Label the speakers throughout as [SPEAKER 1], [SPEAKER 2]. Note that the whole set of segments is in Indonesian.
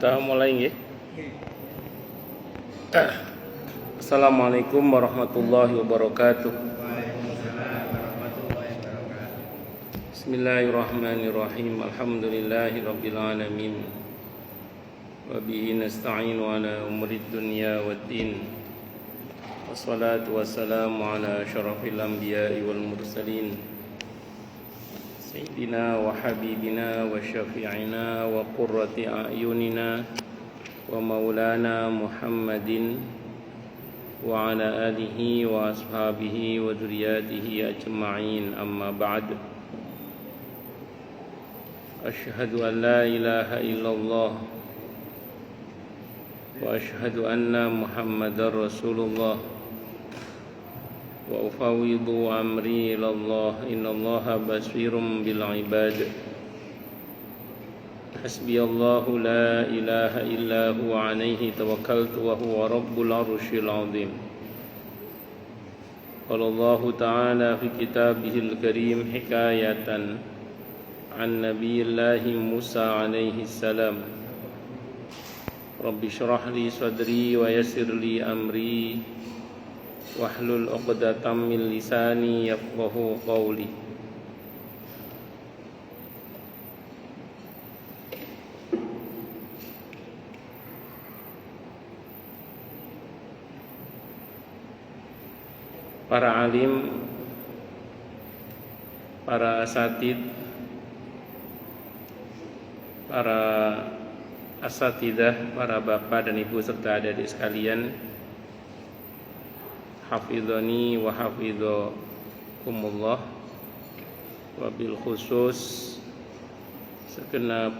[SPEAKER 1] Kita mulai nggih. Assalamualaikum warahmatullahi wabarakatuh. Bismillahirrahmanirrahim. Alhamdulillahirabbil alamin. Wa bihi nasta'inu ala umrid dunya waddin. Wassalatu wassalamu ala asyrafil anbiya'i wal mursalin. Sayyidina wa habibina wa syafi'ina wa qurrati a'yunina wa maulana Muhammadin wa ala alihi wa ashabihi wa dzurriyyatihi ajma'in, amma ba'd. Asyhadu an la ilaha illallah wa asyhadu anna Muhammadar Rasulullah wa ufawwidu amri ilallah, innallaha basirum bil ibad. Hasbiyallahu la ilaha illa huwa alaihi tawakkaltu wa huwa rabbul arsyil azim. Qala Allah ta'ala fi kitabihil karim hikayatan an nabiyillahi Musa alaihi salam. Rabbi shrah li sadri wa yassir li amri wahlul 'uqdatam min lisani yafqahu qawli. Para alim, para asatid, para asatidah, para bapak dan ibu serta adik-adik sekalian, hafidhani wa hafidhakumullah, wabil khusus segenap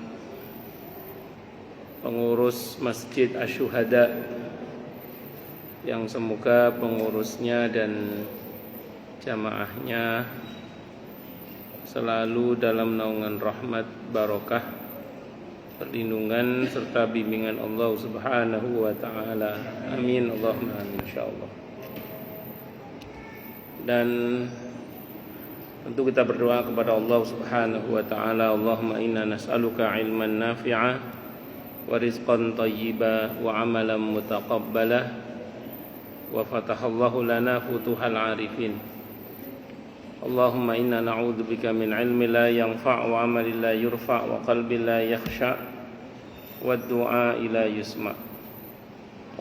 [SPEAKER 1] pengurus Masjid Asy-Syuhada, yang semoga pengurusnya dan jamaahnya selalu dalam naungan rahmat, barokah, perlindungan serta bimbingan Allah Subhanahu wa taala. Amin Allahumma amin insyaallah. Dan tentu kita berdoa kepada Allah Subhanahu wa taala, Allahumma inna nas'aluka ilman nafi'a wa rizqan thayyiba wa amalan mutaqabbala wa fatahallahu lana futuhal arifin. Allahumma inna na'udzubika min ilmin la yanfa' wa amalin la yurfa' wa qalbin la yakhsha' wa du'a ila yusma'.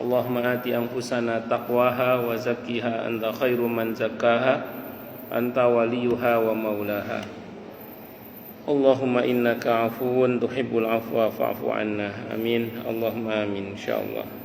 [SPEAKER 1] Allahumma ati anfusana taqwaha wa zakkiha anta khairu man zakkaha anta waliyuha wa maulaha. Allahumma innaka afuwun tuhibbul afwa fa'fu anna. Amin Allahumma amin insyaallah.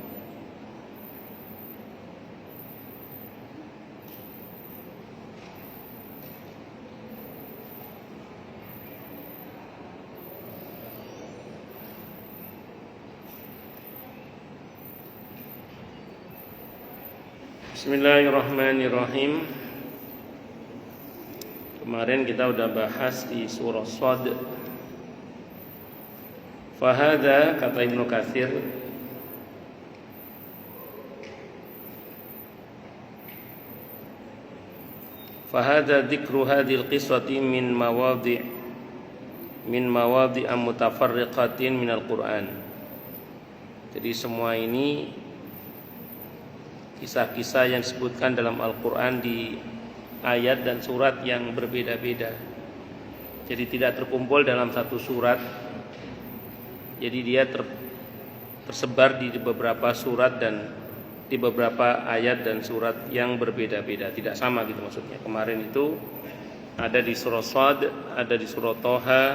[SPEAKER 1] Bismillahirrahmanirrahim. Kemarin kita udah bahas di surah Shad. Fahada, kata Ibnu Katsir, fahada dzikru hadhil qissati min mawadi' mutafarriqatin minal Qur'an. Jadi semua ini kisah-kisah yang disebutkan dalam Al-Quran di ayat dan surat yang berbeda-beda. Jadi tidak terkumpul dalam satu surat. Jadi dia tersebar di beberapa surat dan di beberapa ayat dan surat yang berbeda-beda. Tidak sama gitu maksudnya. Kemarin itu ada di surah Shad, ada di surah Thaha,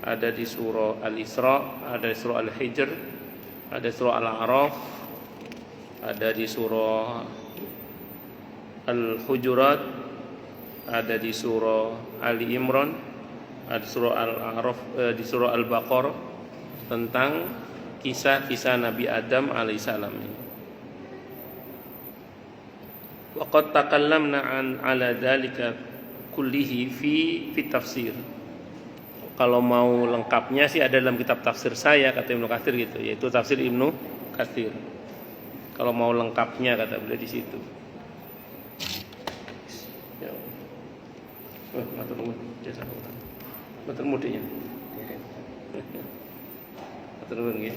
[SPEAKER 1] ada di surah Al-Isra, ada di surah Al-Hijr, ada di surah Al-A'raf, ada di surah Al-Hujurat, ada di surah Ali Imran, ada di surah Al-A'raf, di surah Al-Baqarah, tentang kisah-kisah Nabi Adam alaihissalam ini. Wa qad takallamna ala dzalika kullihi fi tafsir. Kalau mau lengkapnya sih ada dalam kitab tafsir saya, kata Ibnu Katsir gitu, yaitu tafsir Ibnu Katsir. Kalau mau lengkapnya kata beliau di situ. Ya. Matur nuwun jasa Allah. Matur mudhinya. Turun nggih.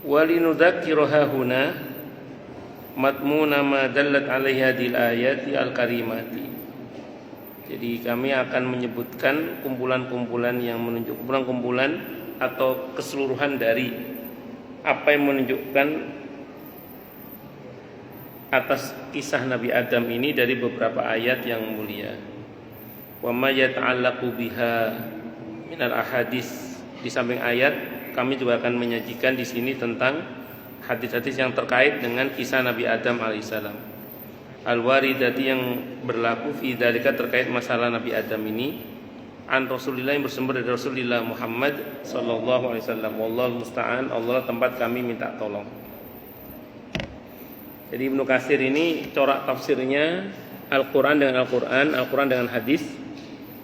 [SPEAKER 1] Walinudzakkira hahuna matmuna ma dallat alaihi hadhil ayati al-karimati. Jadi kami akan menyebutkan kumpulan-kumpulan yang menunjuk kumpulan atau keseluruhan dari apa yang menunjukkan atas kisah Nabi Adam ini dari beberapa ayat yang mulia. Wa ma yata'allaqu biha minal ahadits. Di samping ayat kami juga akan menyajikan di sini tentang hadis-hadis yang terkait dengan kisah Nabi Adam alaihissalam. Al-waridati yang berlaku fi dzalika terkait masalah Nabi Adam ini an Rasulillah yang bersumber dari Rasulullah Muhammad sallallahu alaihi wasallam. Wallahu musta'an, Allah tempat kami minta tolong. Jadi Ibnu Katsir ini corak tafsirnya Al-Qur'an dengan Al-Qur'an, Al-Qur'an dengan hadis,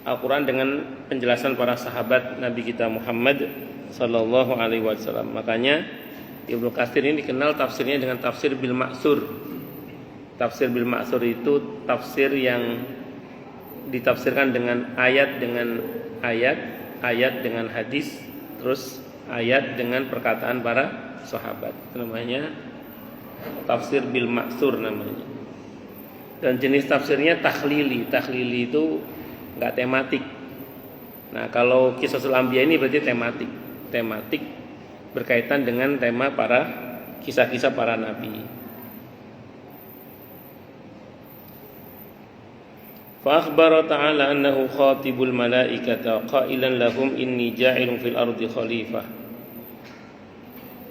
[SPEAKER 1] Al-Qur'an dengan penjelasan para sahabat Nabi kita Muhammad sallallahu alaihi wasallam. Makanya Ibnu Katsir ini dikenal tafsirnya dengan tafsir bil ma'sur. Tafsir bil ma'sur itu tafsir yang ditafsirkan dengan ayat dengan ayat, ayat dengan hadis, terus ayat dengan perkataan para sahabat. Itu namanya tafsir bil ma'sur namanya. Dan jenis tafsirnya takhlili. Takhlili itu enggak tematik. Nah, kalau Qisasul Anbiya ini berarti tematik. Tematik berkaitan dengan tema para kisah-kisah para nabi. Fa akhbara ta'ala annahu khatibul malaikata qailan lahum inni ja'ilun fil ardi khalifah.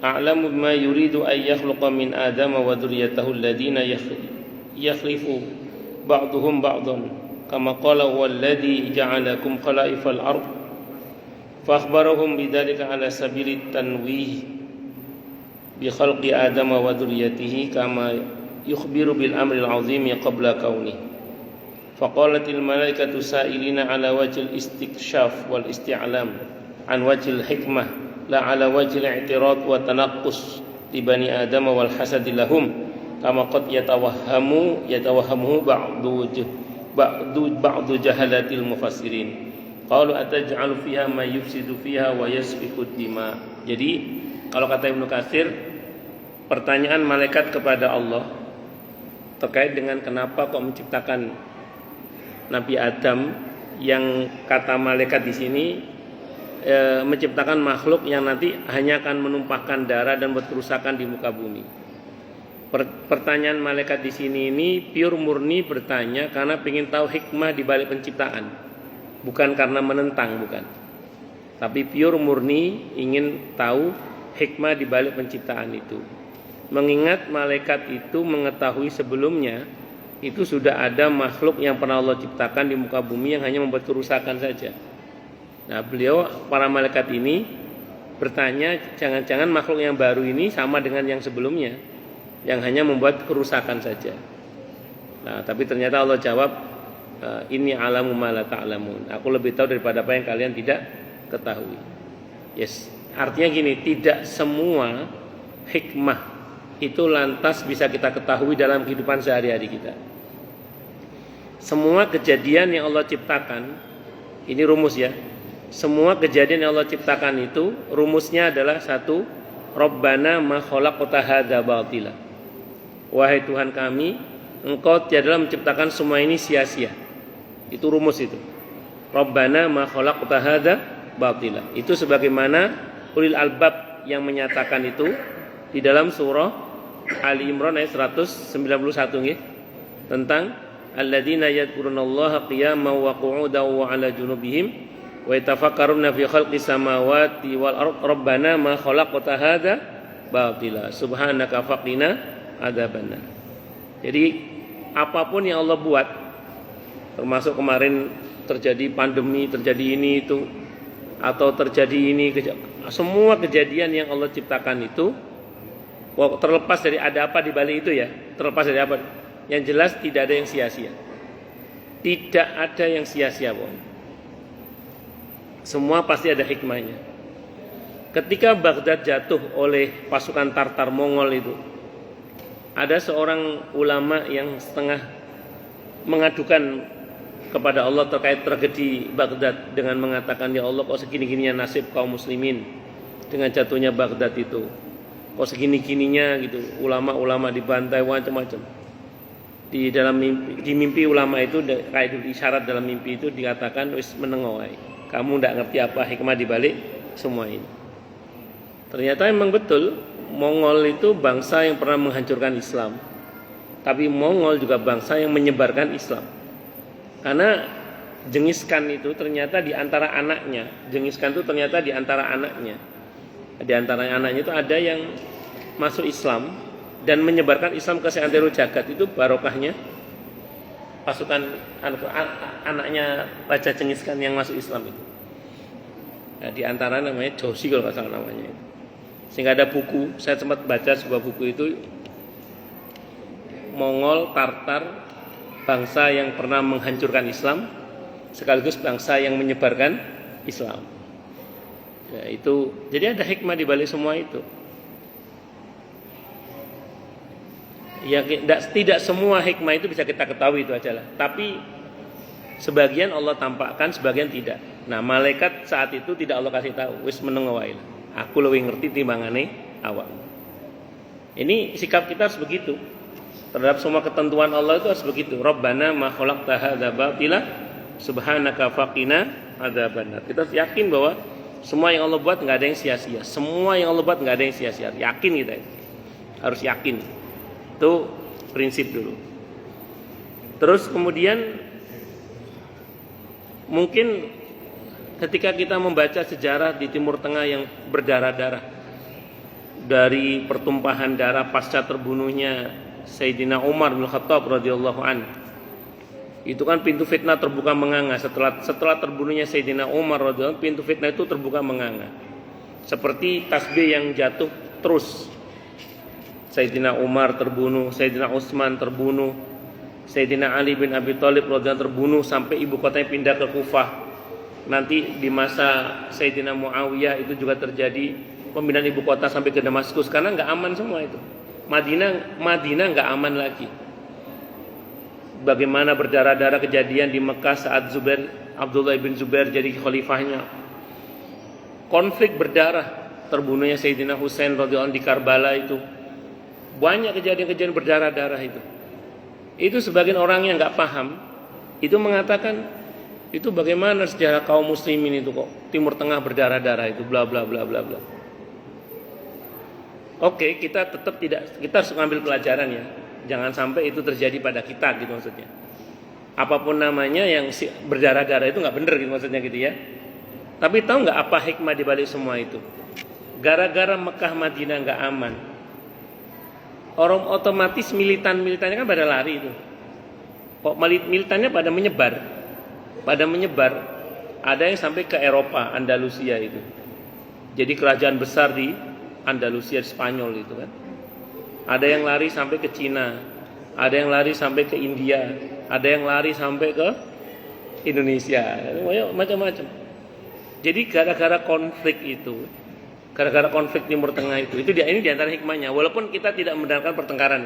[SPEAKER 1] A'lamu bima yuridu ay yakhluqa min Adama wa dzurriyyatahu alladhina yakhlifu ba'duhum ba'dan kama qala huwallazi ja'alakum khala'ifal ard. Fa akhbarahum bidzalika ala sabilit tanwih bi khalqi Adama wa dzurriyyatihi kama yukhbiru bil amril 'azimi qabla kaunihi. Faqalatil malaikatu sa'ilina ala wajhil istikshaf wal isti'lam an wajhil hikmah la ala wajhil i'tirad wa tanaqqus li bani Adam wal hasad lahum kama qad yatawahhamu ba'du jahalatil mufassirin. Qalu ataj'alu fiha ma yufsidu fiha wa yasfiku dima. Jadi kalau kata Ibnu Katsir, pertanyaan malaikat kepada Allah terkait dengan kenapa kok menciptakan Nabi Adam, yang kata malaikat di sini menciptakan makhluk yang nanti hanya akan menumpahkan darah dan buat kerusakan di muka bumi. Pertanyaan malaikat di sini ini pure murni bertanya karena ingin tahu hikmah di balik penciptaan, bukan karena menentang, bukan. Tapi pure murni ingin tahu hikmah di balik penciptaan itu. Mengingat malaikat itu mengetahui sebelumnya itu sudah ada makhluk yang pernah Allah ciptakan di muka bumi yang hanya membuat kerusakan saja. Nah, para malaikat ini bertanya, jangan-jangan makhluk yang baru ini sama dengan yang sebelumnya, yang hanya membuat kerusakan saja. Nah, tapi ternyata Allah jawab, inni alamu ma la ta'lamun. Aku lebih tahu daripada apa yang kalian tidak ketahui. Yes, artinya gini, tidak semua hikmah itu lantas bisa kita ketahui dalam kehidupan sehari-hari kita. Semua kejadian yang Allah ciptakan, ini rumus ya. Semua kejadian yang Allah ciptakan itu rumusnya adalah satu, Rabbana ma khalaqta hadza batila. Wahai Tuhan kami, Engkau tidaklah menciptakan semua ini sia-sia. Itu rumus itu. Rabbana ma khalaqta hadza batila. Itu sebagaimana ulil albab yang menyatakan itu di dalam surah Ali Imran ayat 191 nggih, tentang alladzina yadhkurunallaha qiyaman wa qu'udan wa 'ala junubihim wa yatafakkaruna fi khalqis samawati wal ardh rabbana ma khalaqta hadza batila subhanaka faqina adzabannar. Jadi apapun yang Allah buat, termasuk kemarin terjadi pandemi, terjadi ini itu, atau terjadi ini, semua kejadian yang Allah ciptakan itu, terlepas dari ada apa di balik itu ya, terlepas dari apa, yang jelas tidak ada yang sia-sia. Tidak ada yang sia-sia, bohong. Semua pasti ada hikmahnya. Ketika Baghdad jatuh oleh pasukan Tartar Mongol itu, ada seorang ulama yang setengah mengadukan kepada Allah terkait tragedi Baghdad dengan mengatakan, ya Allah kok segini-gininya nasib kaum muslimin dengan jatuhnya Baghdad itu, kok segini-gininya gitu, ulama-ulama dibantai macam-macam. Di mimpi ulama itu kayak isyarat dalam mimpi itu dikatakan wis menengowai, kamu tidak ngerti apa hikmah dibalik semua ini. Ternyata memang betul Mongol itu bangsa yang pernah menghancurkan Islam, tapi Mongol juga bangsa yang menyebarkan Islam. Karena Genghis Khan itu ternyata di antara anaknya, di antara anaknya itu ada yang masuk Islam dan menyebarkan Islam ke seantero jagat. Itu barokahnya pasukan anaknya Raja Genghis Khan yang masuk Islam itu. Nah, di antara namanya Joshi kalau nggak salah namanya itu. Sehingga ada buku, saya sempat baca sebuah buku itu, Mongol Tartar, bangsa yang pernah menghancurkan Islam sekaligus bangsa yang menyebarkan Islam. Ya, itu jadi ada hikmah di balik semua itu. Ya, tidak semua hikmah itu bisa kita ketahui, itu aja lah. Tapi sebagian Allah tampakkan, sebagian tidak. Nah, malaikat saat itu tidak Allah kasih tahu, wis menengowai. Aku lebih ngerti timbangane awak. Ini sikap kita harus begitu. Terhadap semua ketentuan Allah itu harus begitu. Rabbana ma khalaqta hadza batila subhanaka faqina adzabannar. Kita harus yakin bahwa semua yang Allah buat enggak ada yang sia-sia. Semua yang Allah buat enggak ada yang sia-sia. Yakin kita. Harus yakin. Itu prinsip dulu. Terus kemudian mungkin ketika kita membaca sejarah di Timur Tengah yang berdarah-darah, dari pertumpahan darah pasca terbunuhnya Sayyidina Umar bin Khattab radhiyallahu anhu, itu kan pintu fitnah terbuka menganga. Setelah terbunuhnya Sayyidina Umar radhiyallahu anhu, pintu fitnah itu terbuka menganga. Seperti tasbih yang jatuh terus. Sayyidina Umar terbunuh, Sayyidina Utsman terbunuh, Sayyidina Ali bin Abi Thalib radhiyallahu anhu terbunuh sampai ibu kotanya pindah ke Kufah. Nanti di masa Sayyidina Muawiyah itu juga terjadi pemindahan ibu kota sampai ke Damaskus karena nggak aman semua itu. Madinah nggak aman lagi. Bagaimana berdarah-darah kejadian di Mekah saat Abdullah bin Zubair jadi khalifahnya. Konflik berdarah, terbunuhnya Sayyidina Husain radhiyallahu anhu di Karbala itu. Banyak kejadian-kejadian berdarah-darah itu. Itu sebagian orang yang nggak paham itu mengatakan itu bagaimana sejarah kaum muslimin itu kok Timur Tengah berdarah-darah itu bla bla bla bla bla. Oke, kita tetap kita harus mengambil pelajaran ya. Jangan sampai itu terjadi pada kita gitu maksudnya. Apapun namanya yang berdarah-darah itu nggak benar gitu maksudnya gitu ya. Tapi tahu nggak apa hikmah di balik semua itu? Gara-gara Mekah Madinah nggak aman, orang otomatis militannya kan pada lari itu. Kok militannya pada menyebar, ada yang sampai ke Eropa, Andalusia itu. Jadi kerajaan besar di Andalusia Spanyol itu kan. Ada yang lari sampai ke Cina, ada yang lari sampai ke India, ada yang lari sampai ke Indonesia, macam-macam. Jadi gara-gara konflik Timur Tengah itu ini diantara hikmahnya. Walaupun kita tidak mendengarkan pertengkaran,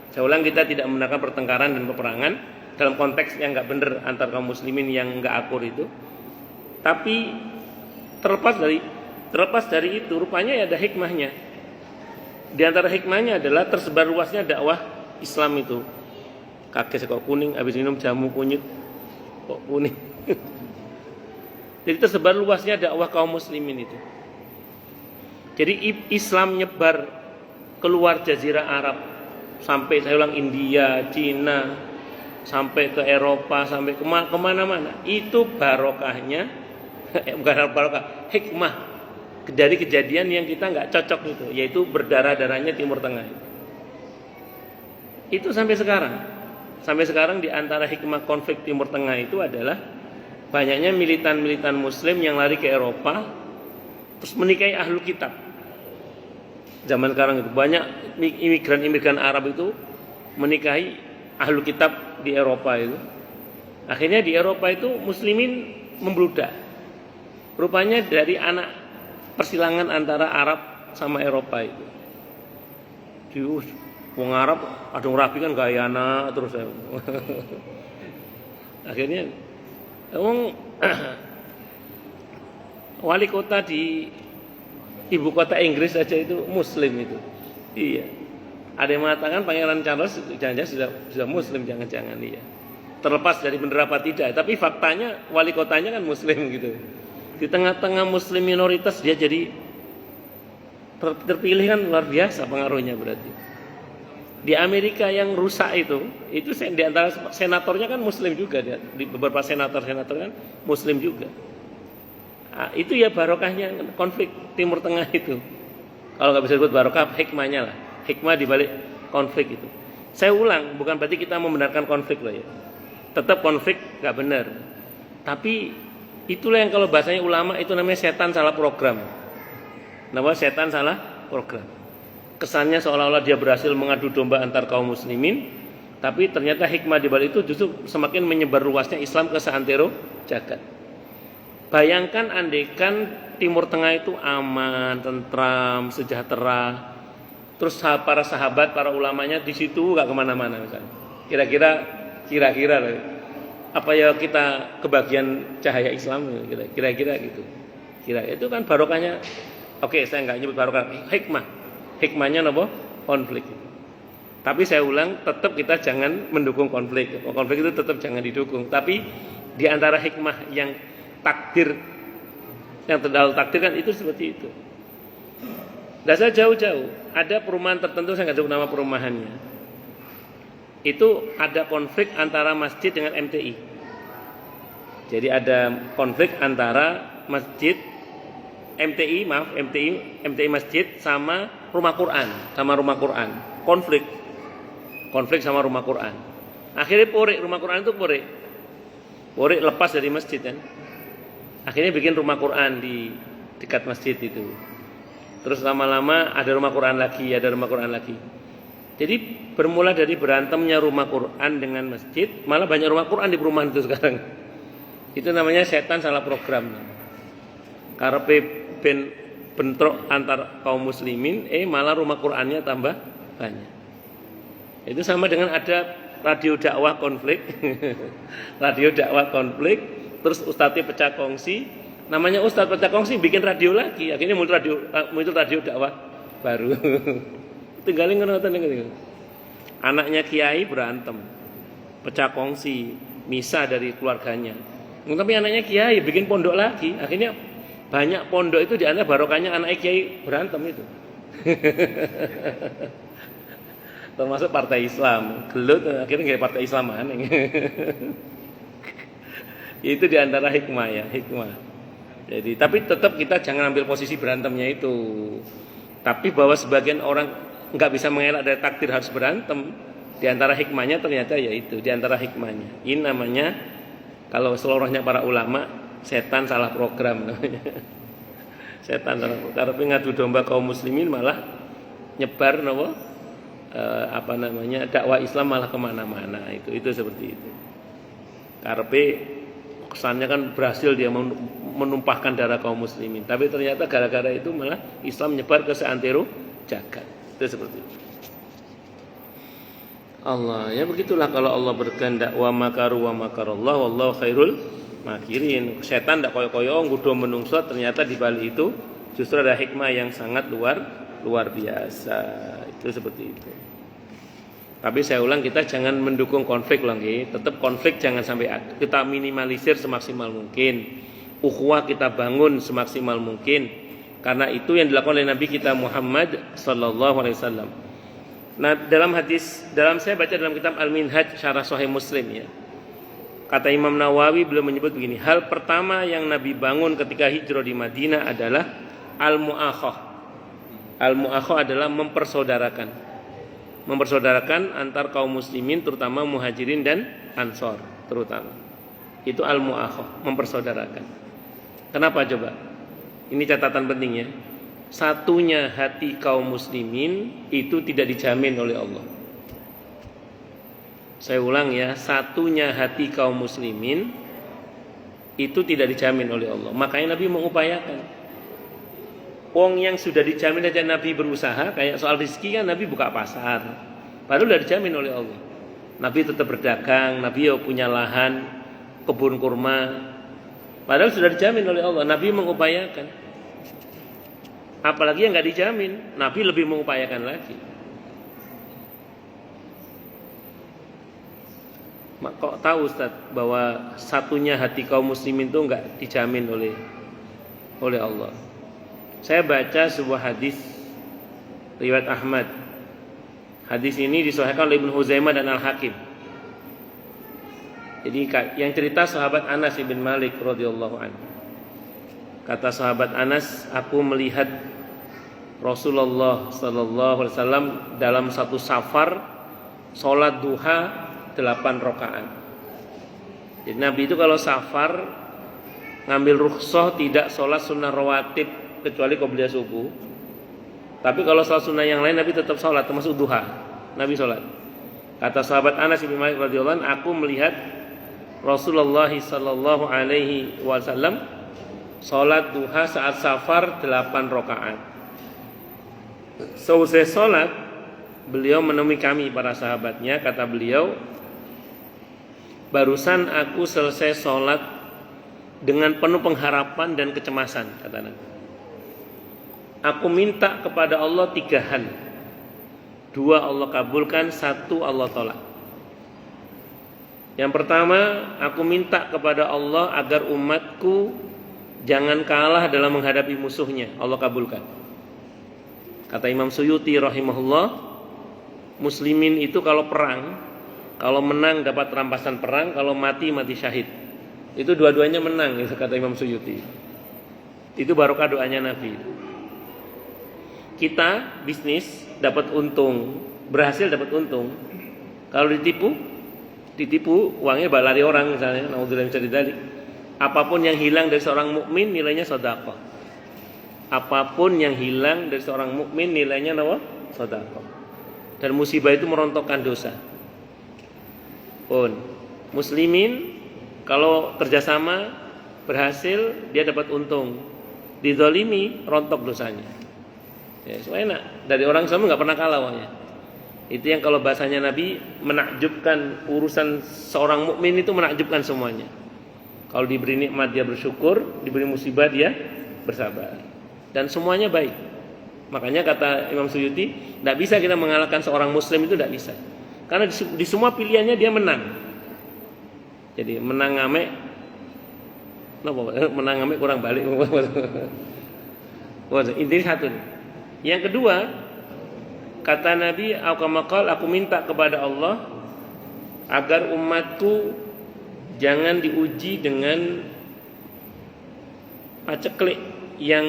[SPEAKER 1] saya ulang, kita tidak mendengarkan pertengkaran dan peperangan dalam konteks yang nggak benar antar kaum muslimin yang nggak akur itu. Tapi terlepas dari itu, rupanya ya ada hikmahnya. Di antara hikmahnya adalah tersebar luasnya dakwah Islam itu. Kakek kok kuning, habis minum jamu kunyit kok kuning. Jadi tersebar luasnya dakwah kaum muslimin itu. Jadi Islam nyebar keluar Jazirah Arab sampai saya ulang India, Cina, sampai ke Eropa, sampai kemana-mana. Itu barokahnya, bukan barokah, hikmah dari kejadian yang kita nggak cocok itu, yaitu berdarah-darahnya Timur Tengah. Itu sampai sekarang di antara hikmah konflik Timur Tengah itu adalah banyaknya militan Muslim yang lari ke Eropa terus menikahi ahlul kitab. Zaman sekarang itu banyak imigran Arab itu menikahi ahlul kitab di Eropa itu. Akhirnya di Eropa itu muslimin membludak. Rupanya dari anak persilangan antara Arab sama Eropa itu. Wong Arab adung rapi kan gayana terus. Akhirnya wong wali kota di ibu kota Inggris saja itu muslim itu. Iya. Ada yang mengatakan Pangeran Charles jangan-jangan sudah muslim, jangan-jangan iya. Terlepas dari benar apa tidak, tapi faktanya wali kotanya kan muslim gitu. Di tengah-tengah muslim minoritas dia jadi terpilih, kan luar biasa pengaruhnya berarti. Di Amerika yang rusak itu di antara senatornya kan muslim juga, di beberapa senator kan muslim juga. Nah, itu ya barokahnya konflik Timur Tengah itu. Kalau nggak bisa disebut barokah, hikmahnya lah. Hikmah dibalik konflik itu. Saya ulang, bukan berarti kita membenarkan konflik loh ya. Tetap konflik nggak benar. Tapi itulah yang kalau bahasanya ulama itu namanya setan salah program. Nama setan salah program. Kesannya seolah-olah dia berhasil mengadu domba antar kaum muslimin, tapi ternyata hikmah di balik itu justru semakin menyebar luasnya Islam ke seantero jagat. Bayangkan andaikan Timur Tengah itu aman, tentram, sejahtera, terus para sahabat, para ulamanya di situ nggak kemana-mana misalnya. Kira-kira apa ya kita kebagian cahaya Islam, kira-kira gitu. Kira itu kan barokahnya. Oke, saya nggak nyebut barokah, hikmahnya apa? Konflik. Tapi saya ulang, tetap kita jangan mendukung konflik. Konflik itu tetap jangan didukung. Tapi di antara hikmah yang takdir, yang terdapat takdir kan itu seperti itu. Dan saya jauh-jauh ada perumahan tertentu, saya nggak tahu nama perumahannya. Itu ada konflik antara masjid dengan MTI. Jadi ada konflik antara masjid MTI masjid sama rumah Quran, konflik sama rumah Quran. Akhirnya rumah Quran itu porik lepas dari masjid kan. Akhirnya bikin rumah Quran di dekat masjid itu. Terus lama-lama ada rumah Quran lagi. Jadi bermula dari berantemnya rumah Quran dengan masjid, malah banyak rumah Quran di perumahan itu sekarang. Itu namanya setan salah program. Karepe ben bentrok antar kaum muslimin, malah rumah Qurannya tambah banyak. Itu sama dengan ada radio dakwah konflik. Terus ustadznya pecah kongsi, namanya ustadz pecah kongsi bikin radio lagi, akhirnya muncul radio dakwah baru. Tinggalin ngoten. Anaknya kiai berantem, pecah kongsi, misah dari keluarganya. Tapi anaknya kiai bikin pondok lagi, akhirnya banyak pondok itu di antara barokahnya anak kiai berantem itu. Termasuk partai Islam, gelut akhirnya nggak partai Islam aneh. Itu di antara hikmah. Jadi tapi tetap kita jangan ambil posisi berantemnya itu. Tapi bahwa sebagian orang nggak bisa mengelak dari takdir harus berantem, di antara hikmahnya ternyata yaitu di antara hikmahnya. Ini namanya kalau seluruhnya para ulama setan salah program namanya. Setan salah program. Karena ngadu domba kaum muslimin malah nyebar dakwah Islam malah kemana-mana. Itu seperti itu. Karena kesannya kan berhasil dia menumpahkan darah kaum muslimin, tapi ternyata gara-gara itu malah Islam nyebar ke seantero jagat. Itu seperti itu. Allah ya begitulah kalau Allah berkehendak, wa makaru wa makarallah wallahu khairul makirin. Setan ndak koyo-koyo nggodho menungso, ternyata di balik itu justru ada hikmah yang sangat luar biasa. Itu seperti itu. Tapi saya ulang, kita jangan mendukung konflik lagi. Tetap konflik jangan sampai kita minimalisir semaksimal mungkin. Ukhuwah kita bangun semaksimal mungkin. Karena itu yang dilakukan oleh Nabi kita Muhammad sallallahu alaihi wasallam. Nah, saya baca dalam kitab Al-Minhaj Syarah Sahih Muslim ya. Kata Imam Nawawi, beliau menyebut begini, hal pertama yang Nabi bangun ketika hijrah di Madinah adalah al-mu'akhah. Al-mu'akhah adalah mempersaudarakan antar kaum muslimin, terutama muhajirin dan ansor terutama. Itu al-mu'akhah, mempersaudarakan. Kenapa coba? Ini catatan pentingnya. Satunya hati kaum muslimin itu tidak dijamin oleh Allah. Saya ulang ya, satunya hati kaum muslimin itu tidak dijamin oleh Allah. Makanya Nabi mengupayakan. Wong yang sudah dijamin aja Nabi berusaha, kayak soal rezeki kan Nabi buka pasar. Padahal sudah dijamin oleh Allah. Nabi tetap berdagang, Nabi punya lahan, kebun kurma. Padahal sudah dijamin oleh Allah. Nabi mengupayakan. Apalagi yang nggak dijamin, Nabi lebih mengupayakan lagi. Kok tahu Ustaz bahwa satunya hati kaum muslimin itu nggak dijamin oleh Allah. Saya baca sebuah hadis riwayat Ahmad. Hadis ini disahihkan oleh Ibnu Huzaimah dan Al-Hakim. Jadi yang cerita sahabat Anas bin Malik radhiyallahu anhu. Kata sahabat Anas, aku melihat Rasulullah sallallahu alaihi wasallam dalam satu safar salat duha 8 rakaat. Jadi Nabi itu kalau safar ngambil rukhsah tidak salat sunnah rawatib kecuali qobliyah subuh. Tapi kalau salat sunnah yang lain Nabi tetap salat termasuk duha. Nabi salat. Kata sahabat Anas bin Malik radhiyallahu anhu, aku melihat Rasulullah sallallahu alaihi wasallam salat duha saat safar 8 rakaat. Selesai salat, beliau menemui kami para sahabatnya, kata beliau, barusan aku selesai salat dengan penuh pengharapan dan kecemasan, kata Nabi. Aku minta kepada Allah 3 hal. 2 Allah kabulkan, 1 Allah tolak. Yang pertama, aku minta kepada Allah agar umatku jangan kalah dalam menghadapi musuhnya. Allah kabulkan. Kata Imam Suyuti rahimahullah, muslimin itu kalau perang, kalau menang dapat rampasan perang, kalau mati syahid. Itu dua-duanya menang, kata Imam Suyuti. Itu barokah doanya Nabi. Kita bisnis dapat untung, berhasil dapat untung. Kalau ditipu uangnya lari orang misalnya, naudzubillah min dzalik. Apapun yang hilang dari seorang mukmin nilainya sedekah. Apapun yang hilang dari seorang mukmin nilainya sedekah. Dan musibah itu merontokkan dosa. Pun muslimin kalau kerjasama berhasil dia dapat untung, dizalimi rontok dosanya. Ya, so enak. Dari orang sama nggak pernah kalah uangnya. Itu yang kalau bahasanya Nabi menakjubkan, urusan seorang mukmin itu menakjubkan semuanya. Kalau diberi nikmat dia bersyukur, diberi musibah dia bersabar. Dan semuanya baik. Makanya kata Imam Suyuti, tidak bisa kita mengalahkan seorang muslim, itu tidak bisa. Karena di semua pilihannya dia menang. Jadi menang ngame kurang balik. Intinya satu. Yang kedua, kata Nabi, aku minta kepada Allah agar umatku jangan diuji dengan paceklik yang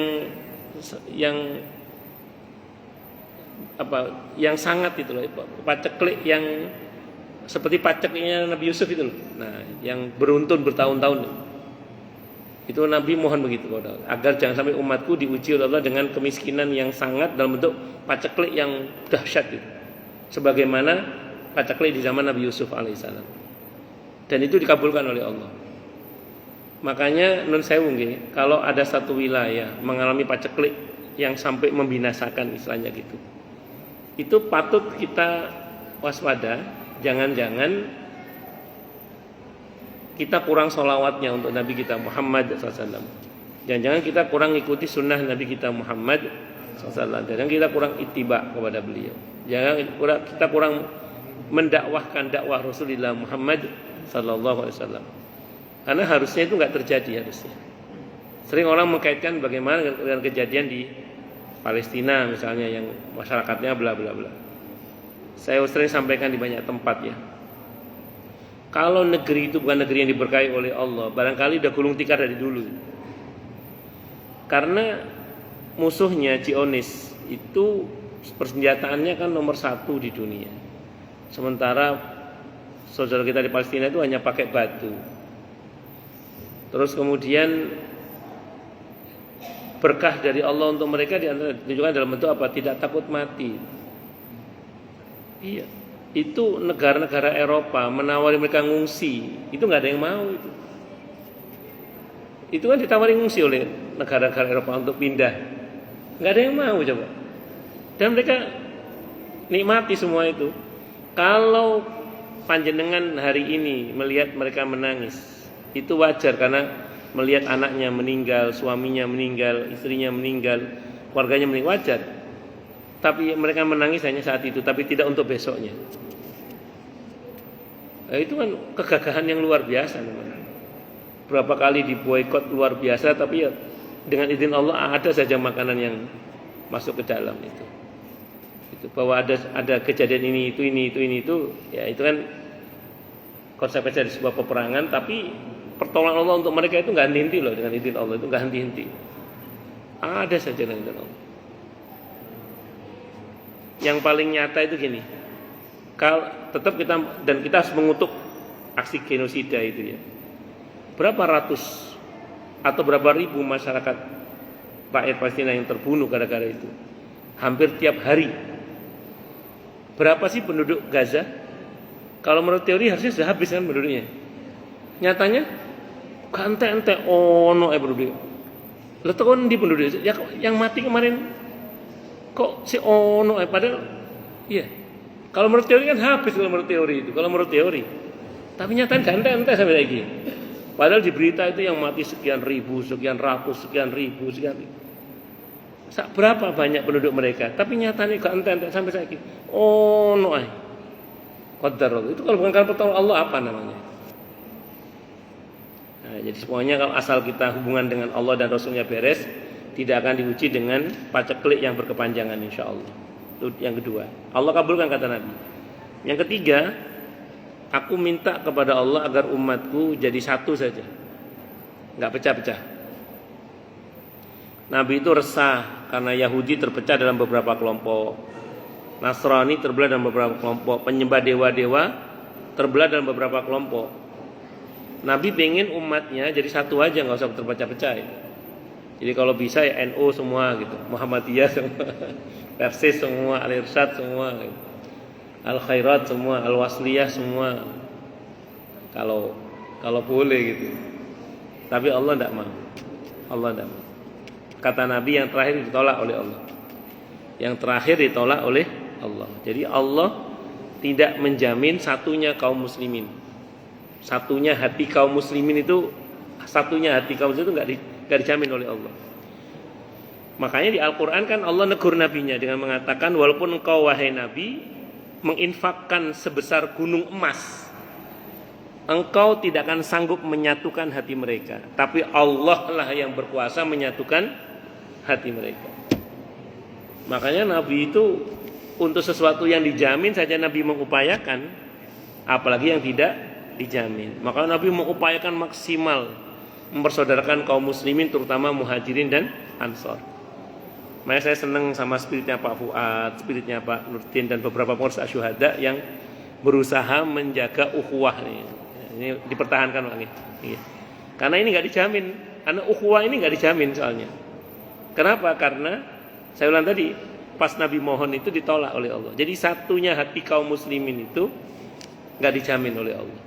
[SPEAKER 1] sangat itu loh, paceklik yang seperti pacekliknya Nabi Yusuf itu loh. Nah, yang beruntun bertahun-tahun. Itu Nabi mohon begitu agar jangan sampai umatku diuji oleh Allah dengan kemiskinan yang sangat dalam bentuk paceklik yang dahsyat itu. Sebagaimana paceklik di zaman Nabi Yusuf alaihissalam. Dan itu dikabulkan oleh Allah. Makanya nun sewu nggih, kalau ada satu wilayah mengalami paceklik yang sampai membinasakan istilahnya gitu, itu patut kita waspada. Jangan-jangan kita kurang sholawatnya untuk Nabi kita Muhammad SAW. Jangan-jangan kita kurang ikuti sunnah Nabi kita Muhammad SAW. Jangan kita kurang ittiba kepada beliau. Jangan kita kurang mendakwahkan dakwah Rasulullah Muhammad SAW. Karena harusnya itu nggak terjadi harusnya. Sering orang mengkaitkan bagaimana dengan kejadian di Palestina misalnya yang masyarakatnya bla bla bla. Saya sering sampaikan di banyak tempat ya. Kalau negeri itu bukan negeri yang diberkahi oleh Allah, barangkali udah gulung tikar dari dulu. Karena musuhnya Zionis itu persenjataannya kan nomor 1 di dunia. Sementara saudara kita di Palestina itu hanya pakai batu. Terus kemudian berkah dari Allah untuk mereka ditunjukkan dalam bentuk apa? Tidak takut mati. Iya, itu negara-negara Eropa menawari mereka ngungsi, itu nggak ada yang mau itu. Itu kan ditawari ngungsi oleh negara-negara Eropa untuk pindah, nggak ada yang mau coba. Dan mereka nikmati semua itu. Kalau panjenengan hari ini melihat mereka menangis, Itu wajar karena melihat anaknya meninggal, suaminya meninggal, istrinya meninggal, keluarganya meninggal, wajar. Tapi mereka menangis hanya saat itu, tapi tidak untuk besoknya. Itu kan kegagahan yang luar biasa namanya. Berapa kali diboikot luar biasa, tapi ya dengan izin Allah ada saja makanan yang masuk ke dalam itu. Bahwa ada kejadian ini itu, ya itu kan konsekuensi dari sebuah peperangan, tapi pertolongan Allah untuk mereka itu nggak henti-henti loh, dengan izin Allah itu nggak henti-henti. Ada saja dengan izin Allah. Yang paling nyata itu gini, kalau tetap kita harus mengutuk aksi genosida itu ya. Berapa ratus atau berapa ribu masyarakat rakyat Palestina yang terbunuh gara-gara itu? Hampir tiap hari. Berapa sih penduduk Gaza? Kalau menurut teori harusnya sudah habis kan penduduknya. Nyatanya ente ono penduduk. Lah tekan di penduduk yang mati kemarin kok si ono padahal iya. Kalau menurut teori kan habis kalau menurut teori itu. Kalau menurut teori. Tapi nyatanya ente sampai lagi. Padahal di berita itu yang mati sekian ribu, sekian ratus, sekian ribu. Berapa banyak penduduk mereka? Tapi nyatanya gak ente sampai lagi. Oh no ay. Qadar Allah. Itu kalau bukan karena pertolongan Allah apa namanya? Nah, jadi semuanya kalau asal kita hubungan dengan Allah dan Rasulnya beres, tidak akan diuji dengan paceklik yang berkepanjangan insya Allah. Itu yang kedua. Allah kabulkan kata Nabi. Yang ketiga, aku minta kepada Allah agar umatku jadi satu saja, nggak pecah-pecah. Nabi itu resah karena Yahudi terpecah dalam beberapa kelompok, Nasrani terbelah dalam beberapa kelompok, penyembah dewa-dewa terbelah dalam beberapa kelompok. Nabi pengen umatnya jadi satu aja, nggak usah terpecah-pecah. Jadi kalau bisa ya NU semua gitu, Muhammadiyah semua, Persis semua, Al-Irsyad semua, gitu. Al-Khairat semua, Al-Wasliyah semua. Kalau boleh gitu. Tapi Allah tidak mau. Allah tidak mau. Kata Nabi yang terakhir ditolak oleh Allah. Yang terakhir ditolak oleh Allah. Jadi Allah tidak menjamin satunya kaum muslimin. Satunya hati kaum muslimin itu enggak dijamin oleh Allah. Makanya di Al-Qur'an kan Allah negur nabinya dengan mengatakan walaupun engkau wahai nabi menginfakkan sebesar gunung emas, engkau tidak akan sanggup menyatukan hati mereka. Tapi Allah lah yang berkuasa menyatukan hati mereka. Makanya Nabi itu untuk sesuatu yang dijamin saja Nabi mengupayakan, apalagi yang tidak dijamin. Maka Nabi mengupayakan maksimal mempersaudarakan kaum muslimin, terutama muhajirin dan ansor. Makanya saya senang sama spiritnya Pak Fuad, spiritnya Pak Nurdin dan beberapa pengurus asyuhada yang berusaha menjaga ukhuwah nih. Ini dipertahankan Pak. Karena ini nggak dijamin, karena ukhuwah ini nggak dijamin soalnya. Kenapa? Karena saya ulang tadi, pas Nabi mohon itu ditolak oleh Allah. Jadi satunya hati kaum muslimin itu nggak dijamin oleh Allah.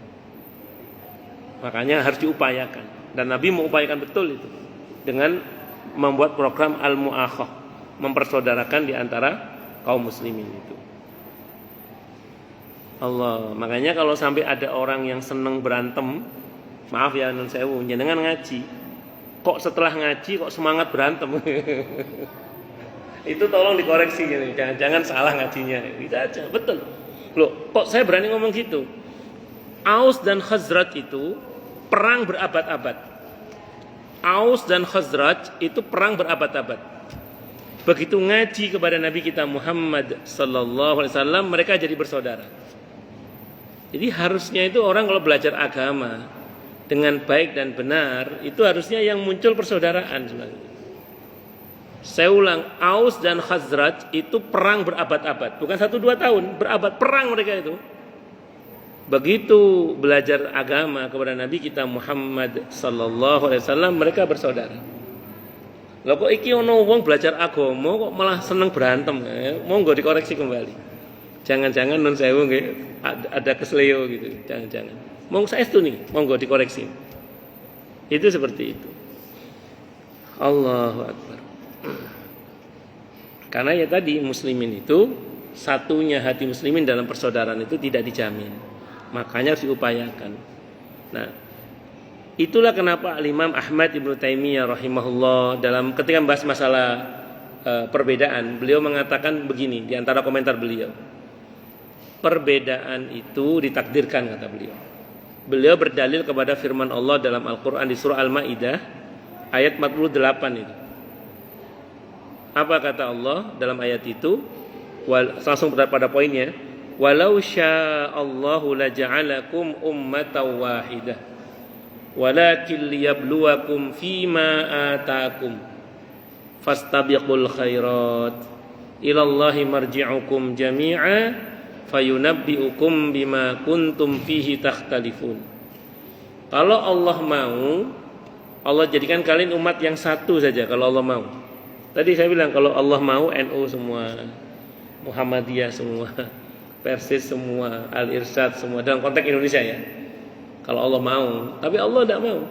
[SPEAKER 1] Makanya harus diupayakan. Dan Nabi mengupayakan betul itu dengan membuat program Al-Mu'akhah, mempersaudarakan di antara kaum muslimin itu. Allah, makanya kalau sampai ada orang yang seneng berantem, maaf ya nun sewu, jenengan ngaji, kok setelah ngaji kok semangat berantem? Itu tolong dikoreksi gitu. Jangan salah ngajinya. Itu aja, betul. Loh, kok saya berani ngomong gitu? Aus dan Khazraj itu perang berabad-abad. Aus dan Khazraj itu perang berabad-abad. Begitu ngaji kepada Nabi kita Muhammad sallallahu alaihi wasallam, mereka jadi bersaudara. Jadi harusnya itu orang kalau belajar agama dengan baik dan benar, itu harusnya yang muncul persaudaraan sebenarnya. Saya ulang, Aus dan Khazraj itu perang berabad-abad, bukan 1-2 tahun, berabad perang mereka itu. Begitu belajar agama kepada Nabi kita Muhammad sallallahu alaihi wasallam, mereka bersaudara. Lah kok iki ono wong belajar agama kok malah seneng berantem? Monggo dikoreksi kembali. Jangan-jangan nun sewu nggih ada kesleo gitu. Jangan-jangan. Monggo saestu nih, monggo dikoreksi. Itu seperti itu. Allahu Akbar. Karena ya tadi muslimin itu satunya hati muslimin dalam persaudaraan itu tidak dijamin. Makanya harus diupayakan. Nah, Itulah kenapa Imam Ahmad Ibnu Taimiyah rahimahullah dalam ketika membahas masalah perbedaan, beliau mengatakan begini di antara komentar beliau. Perbedaan itu ditakdirkan, kata beliau. Beliau berdalil kepada firman Allah dalam Al-Qur'an di surah Al-Maidah ayat 48 itu. Apa kata Allah dalam ayat itu? Langsung pada poinnya. Walau sya'allahu laja'alakum ummatan wahidah. Walakin liyabluwakum fima ataakum fastabiqul khairat ilallahi marji'ukum jami'a fayunabbi'ukum bima kuntum fihi takhtalifun. Kalau Allah mau, Allah jadikan kalian umat yang satu saja kalau Allah mau. Tadi saya bilang kalau Allah mau NU semua, Muhammadiyah semua, Persis semua, Al-Irsyad semua dalam konteks Indonesia ya. Kalau Allah mau, tapi Allah tidak mau.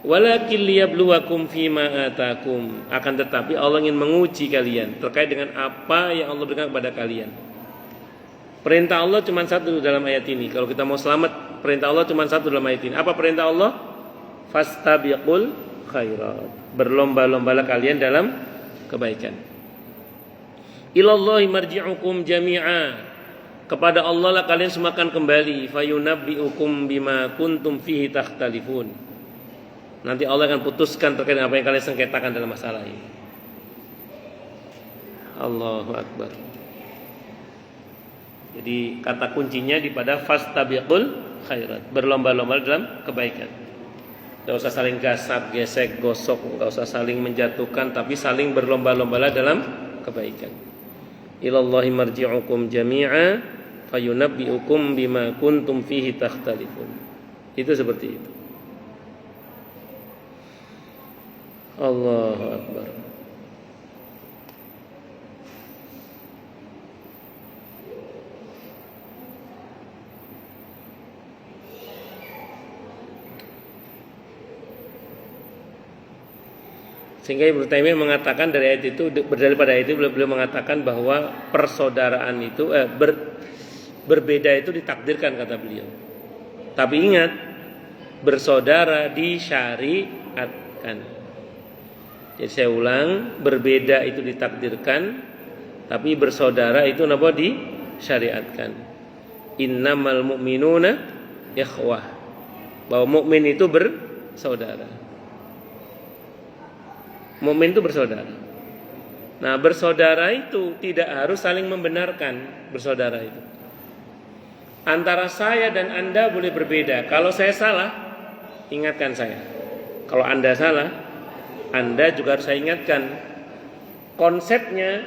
[SPEAKER 1] Walakin liyabluwakum fima atakum. Akan tetapi Allah ingin menguji kalian terkait dengan apa yang Allah berikan kepada kalian. Perintah Allah cuma satu dalam ayat ini. Kalau kita mau selamat, perintah Allah cuma satu dalam ayat ini. Apa perintah Allah? Fastabiqul khairat. Berlomba-lombalah kalian dalam kebaikan. Ilallahi marji'ukum jami'a. Kepada Allah lah kalian semua akan kembali. Fayunabbi'ukum bima kuntum fihi takhtalifun. Nanti Allah akan putuskan terkait dengan apa yang kalian sengketakan dalam masalah ini. Allahu Akbar. Jadi kata kuncinya di pada fastabiqul khairat. Berlomba-lomba dalam kebaikan. Tidak usah saling gasap, gesek, gosok. Tidak usah saling menjatuhkan. Tapi saling berlomba-lomba dalam kebaikan. Ilallahi marji'ukum jami'a fayunabbi'ukum bima kuntum fihi takhtalifun. Itu seperti itu. Allahu Akbar. Sehingga Ibnu Taimiyah mengatakan dari ayat itu, berdalil pada ayat itu, beliau mengatakan bahwa persaudaraan itu berbeda itu ditakdirkan, kata beliau. Tapi ingat, bersaudara disyariatkan. Jadi saya ulang, berbeda itu ditakdirkan, tapi bersaudara itu napa disyariatkan. Innamal mu'minuna ikhwah. Bahwa mukmin itu bersaudara. Mukmin itu bersaudara. Nah, bersaudara itu tidak harus saling membenarkan. Bersaudara itu antara saya dan Anda boleh berbeda. Kalau saya salah, ingatkan saya. Kalau Anda salah, Anda juga harus saya ingatkan. Konsepnya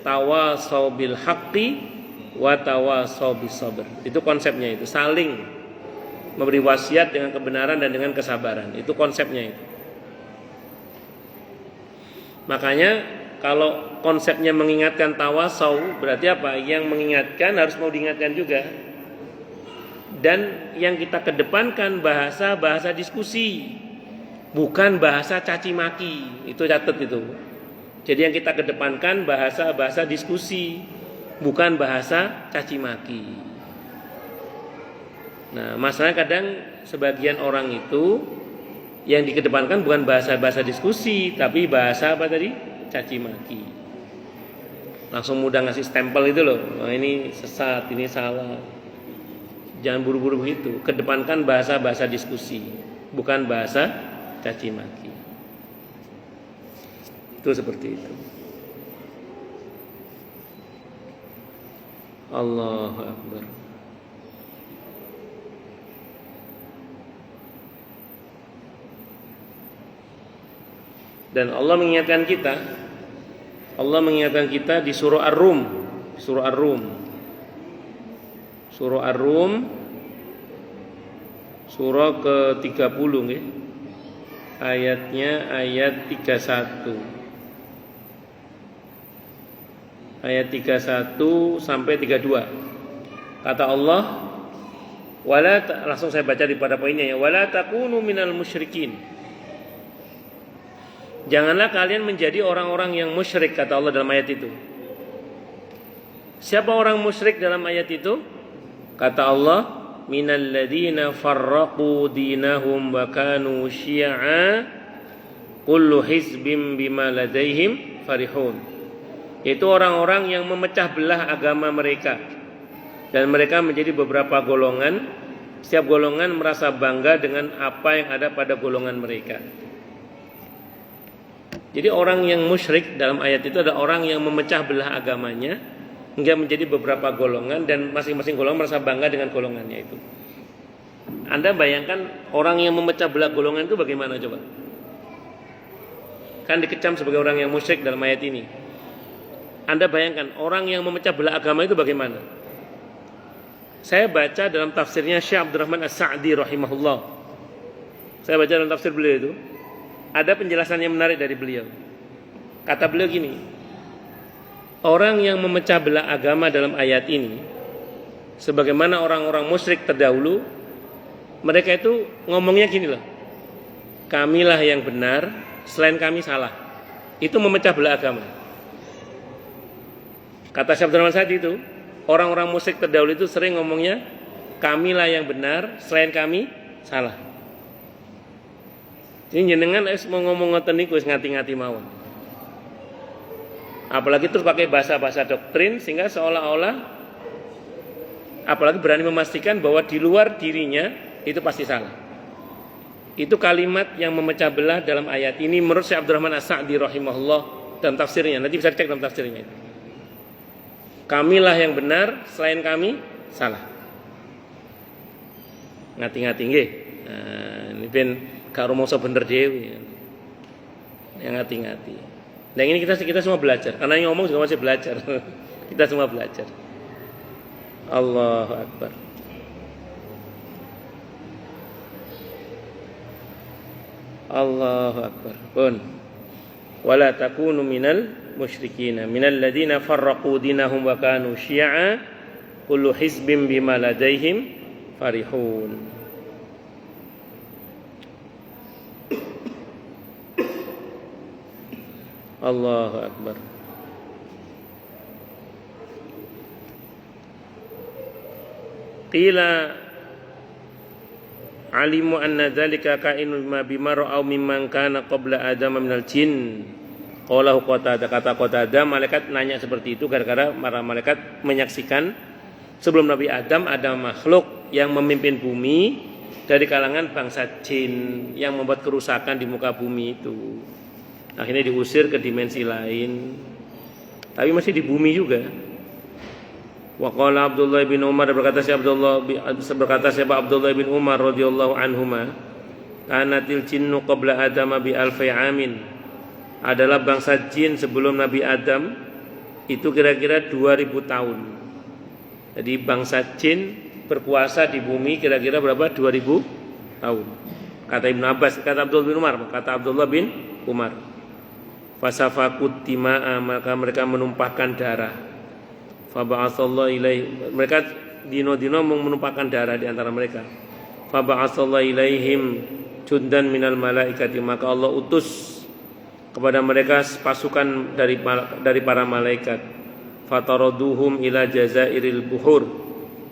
[SPEAKER 1] tawasau bil haqqi wa tawasau bis sabr. Itu konsepnya itu, saling memberi wasiat dengan kebenaran dan dengan kesabaran. Itu konsepnya itu. Makanya kalau konsepnya mengingatkan tawasau, berarti apa? Yang mengingatkan harus mau diingatkan juga. Dan yang kita kedepankan bahasa diskusi, bukan bahasa caci maki. Itu catat itu. Jadi yang kita kedepankan bahasa diskusi, bukan bahasa caci maki. Nah, masalah kadang sebagian orang itu yang dikedepankan bukan bahasa diskusi, tapi bahasa apa tadi? Caci maki. Langsung mudah ngasih stempel itu loh. Nah, ini sesat, ini salah. Jangan buru-buru begitu. Kedepankan bahasa diskusi, bukan bahasa caci maki. Itu seperti itu. Allahu Akbar. Dan Allah mengingatkan kita di surah Ar-Rum. Surah Ar-Rum surah ke-30 nggih. Ayatnya ayat 31. Ayat 31 sampai 32. Kata Allah, langsung saya baca di pada poinnya ya. Wala takunu minal musyrikin. Janganlah kalian menjadi orang-orang yang musyrik, kata Allah dalam ayat itu. Siapa orang musyrik dalam ayat itu? Kata Allah, minal ladzina farraqu dinahum wa kanu syi'a kullu hizbin bima ladaihim farihun. Itu orang-orang yang memecah belah agama mereka dan mereka menjadi beberapa golongan. Setiap golongan merasa bangga dengan apa yang ada pada golongan mereka. Jadi orang yang musyrik dalam ayat itu ada orang yang memecah belah agamanya hingga menjadi beberapa golongan dan masing-masing golongan merasa bangga dengan golongannya itu. Anda bayangkan orang yang memecah belah golongan itu bagaimana coba? Kan dikecam sebagai orang yang musyrik dalam ayat ini. Anda bayangkan orang yang memecah belah agama itu bagaimana? Saya baca dalam tafsirnya Syekh Abdurrahman As-Sa'di rahimahullah. Saya baca dalam tafsir beliau itu ada penjelasan yang menarik dari beliau. Kata beliau gini, orang yang memecah belah agama dalam ayat ini, sebagaimana orang-orang musyrik terdahulu, mereka itu ngomongnya gini loh, kamilah yang benar, selain kami salah. Itu memecah belah agama. Kata Syekh Abdurrahman Sa'di itu, orang-orang musyrik terdahulu itu sering ngomongnya, kamilah yang benar, selain kami salah. Ini jenengan mau ngomong ngoten niku wis ngati-ngati mawon. Apalagi terus pakai bahasa-bahasa doktrin sehingga seolah-olah apalagi berani memastikan bahwa di luar dirinya itu pasti salah. Itu kalimat yang memecah belah dalam ayat ini menurut Syekh Abdurrahman As-Sa'di rahimahullah dalam tafsirnya. Nanti bisa dicek dalam tafsirnya. Kamilah yang benar, selain kami salah. Ngati-ngati nggih. Nah, ini ben gak rumoso bener dhewe. Yang ngati-ngati. Dan ini kita semua belajar. Karena yang ngomong juga masih belajar. Kita semua belajar. Allahu Akbar. Allahu Akbar. Pun. Wala takunu minal musyrikin minal ladzina farraqu dinahum wa kanu syi'a kullu hizbin bima ladaihim farihun. Allahu Akbar. Qila alimu anna dzalika kainun bima ra'au mimman kana qabla adam minal jin. Qalahu Qatadah, kata Qatadah, malaikat nanya seperti itu gara-gara para malaikat menyaksikan sebelum Nabi Adam ada makhluk yang memimpin bumi dari kalangan bangsa jin yang membuat kerusakan di muka bumi itu. Akhirnya diusir ke dimensi lain. Tapi masih di bumi juga. Wa qala Abdullah bin Umar, berkata siapa Abdullah bin Umar radhiyallahu anhuma, kanatil jinnu qabla Adam bi alfi amin. Adalah bangsa jin sebelum Nabi Adam itu kira-kira 2000 tahun. Jadi bangsa jin berkuasa di bumi kira-kira berapa? 2000 tahun. Kata Ibnu Abbas, kata Abdullah bin Umar, kata Abdullah bin Umar. Fasafakut tima'a, maka mereka menumpahkan darah. Faba'atsallahu ilaihi, mereka dino-dino menumpahkan darah di antara mereka. Faba'atsallahu ilaihim jundan minal malaikati, maka Allah utus kepada mereka pasukan dari para malaikat. Fataraduhum ila jazairil buhur,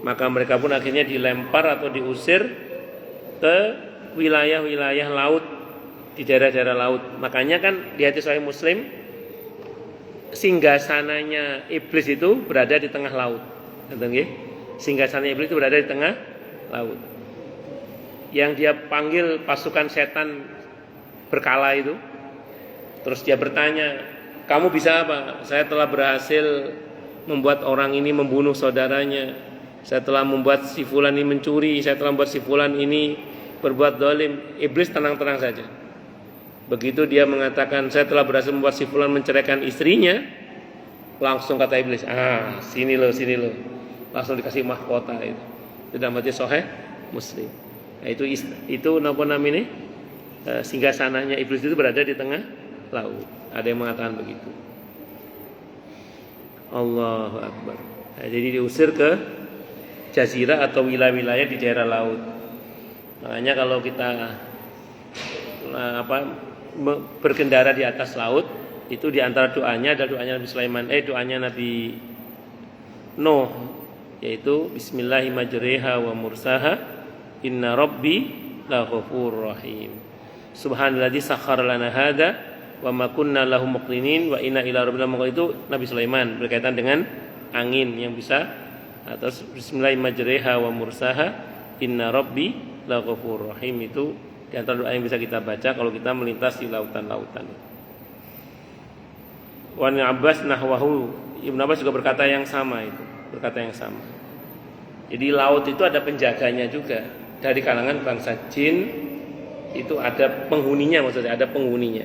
[SPEAKER 1] maka mereka pun akhirnya dilempar atau diusir ke wilayah-wilayah laut, di daerah-daerah laut. Makanya kan di hadis Sahih Muslim, singgasananya iblis itu berada di tengah laut. Nggih? Singgasananya iblis itu berada di tengah laut. Yang dia panggil pasukan setan berkala itu, terus dia bertanya, kamu bisa apa? Saya telah berhasil membuat orang ini membunuh saudaranya. Saya telah membuat si fulan ini mencuri. Saya telah membuat si fulan ini berbuat zalim. Iblis tenang-tenang saja. Begitu dia mengatakan, saya telah berhasil membuat si fulan menceraikan istrinya, langsung kata iblis, sini lo. Langsung dikasih mahkota itu. Sudah mati Sahih Muslim. Nah, itu napa namanya? Singgasananya iblis itu berada di tengah laut. Ada yang mengatakan begitu. Allahu Akbar. Nah, jadi diusir ke jazirah atau wilayah-wilayah di daerah laut. Makanya kalau kita berkendara di atas laut, itu di antara doanya ada doanya Nabi Sulaiman, doanya Nabi Nuh yaitu bismillahi majriha wa mursaha inna rabbi laghafurur rahim. Subhanalladzi sakhkhara lana hadza wa ma kunna lahu muqrinin wa inna ila rabbina munqalibun. Itu Nabi Sulaiman berkaitan dengan angin yang bisa atas bismillahi majriha wa mursaha inna rabbi laghafurur rahim. Itu di antara doa yang bisa kita baca kalau kita melintas di lautan-lautan. Wa Ibnu Abbas nahwahu, Ibnu Abbas juga berkata yang sama itu, berkata yang sama. Jadi laut itu ada penjaganya juga. Dari kalangan bangsa jin itu ada penghuninya, maksudnya ada penghuninya.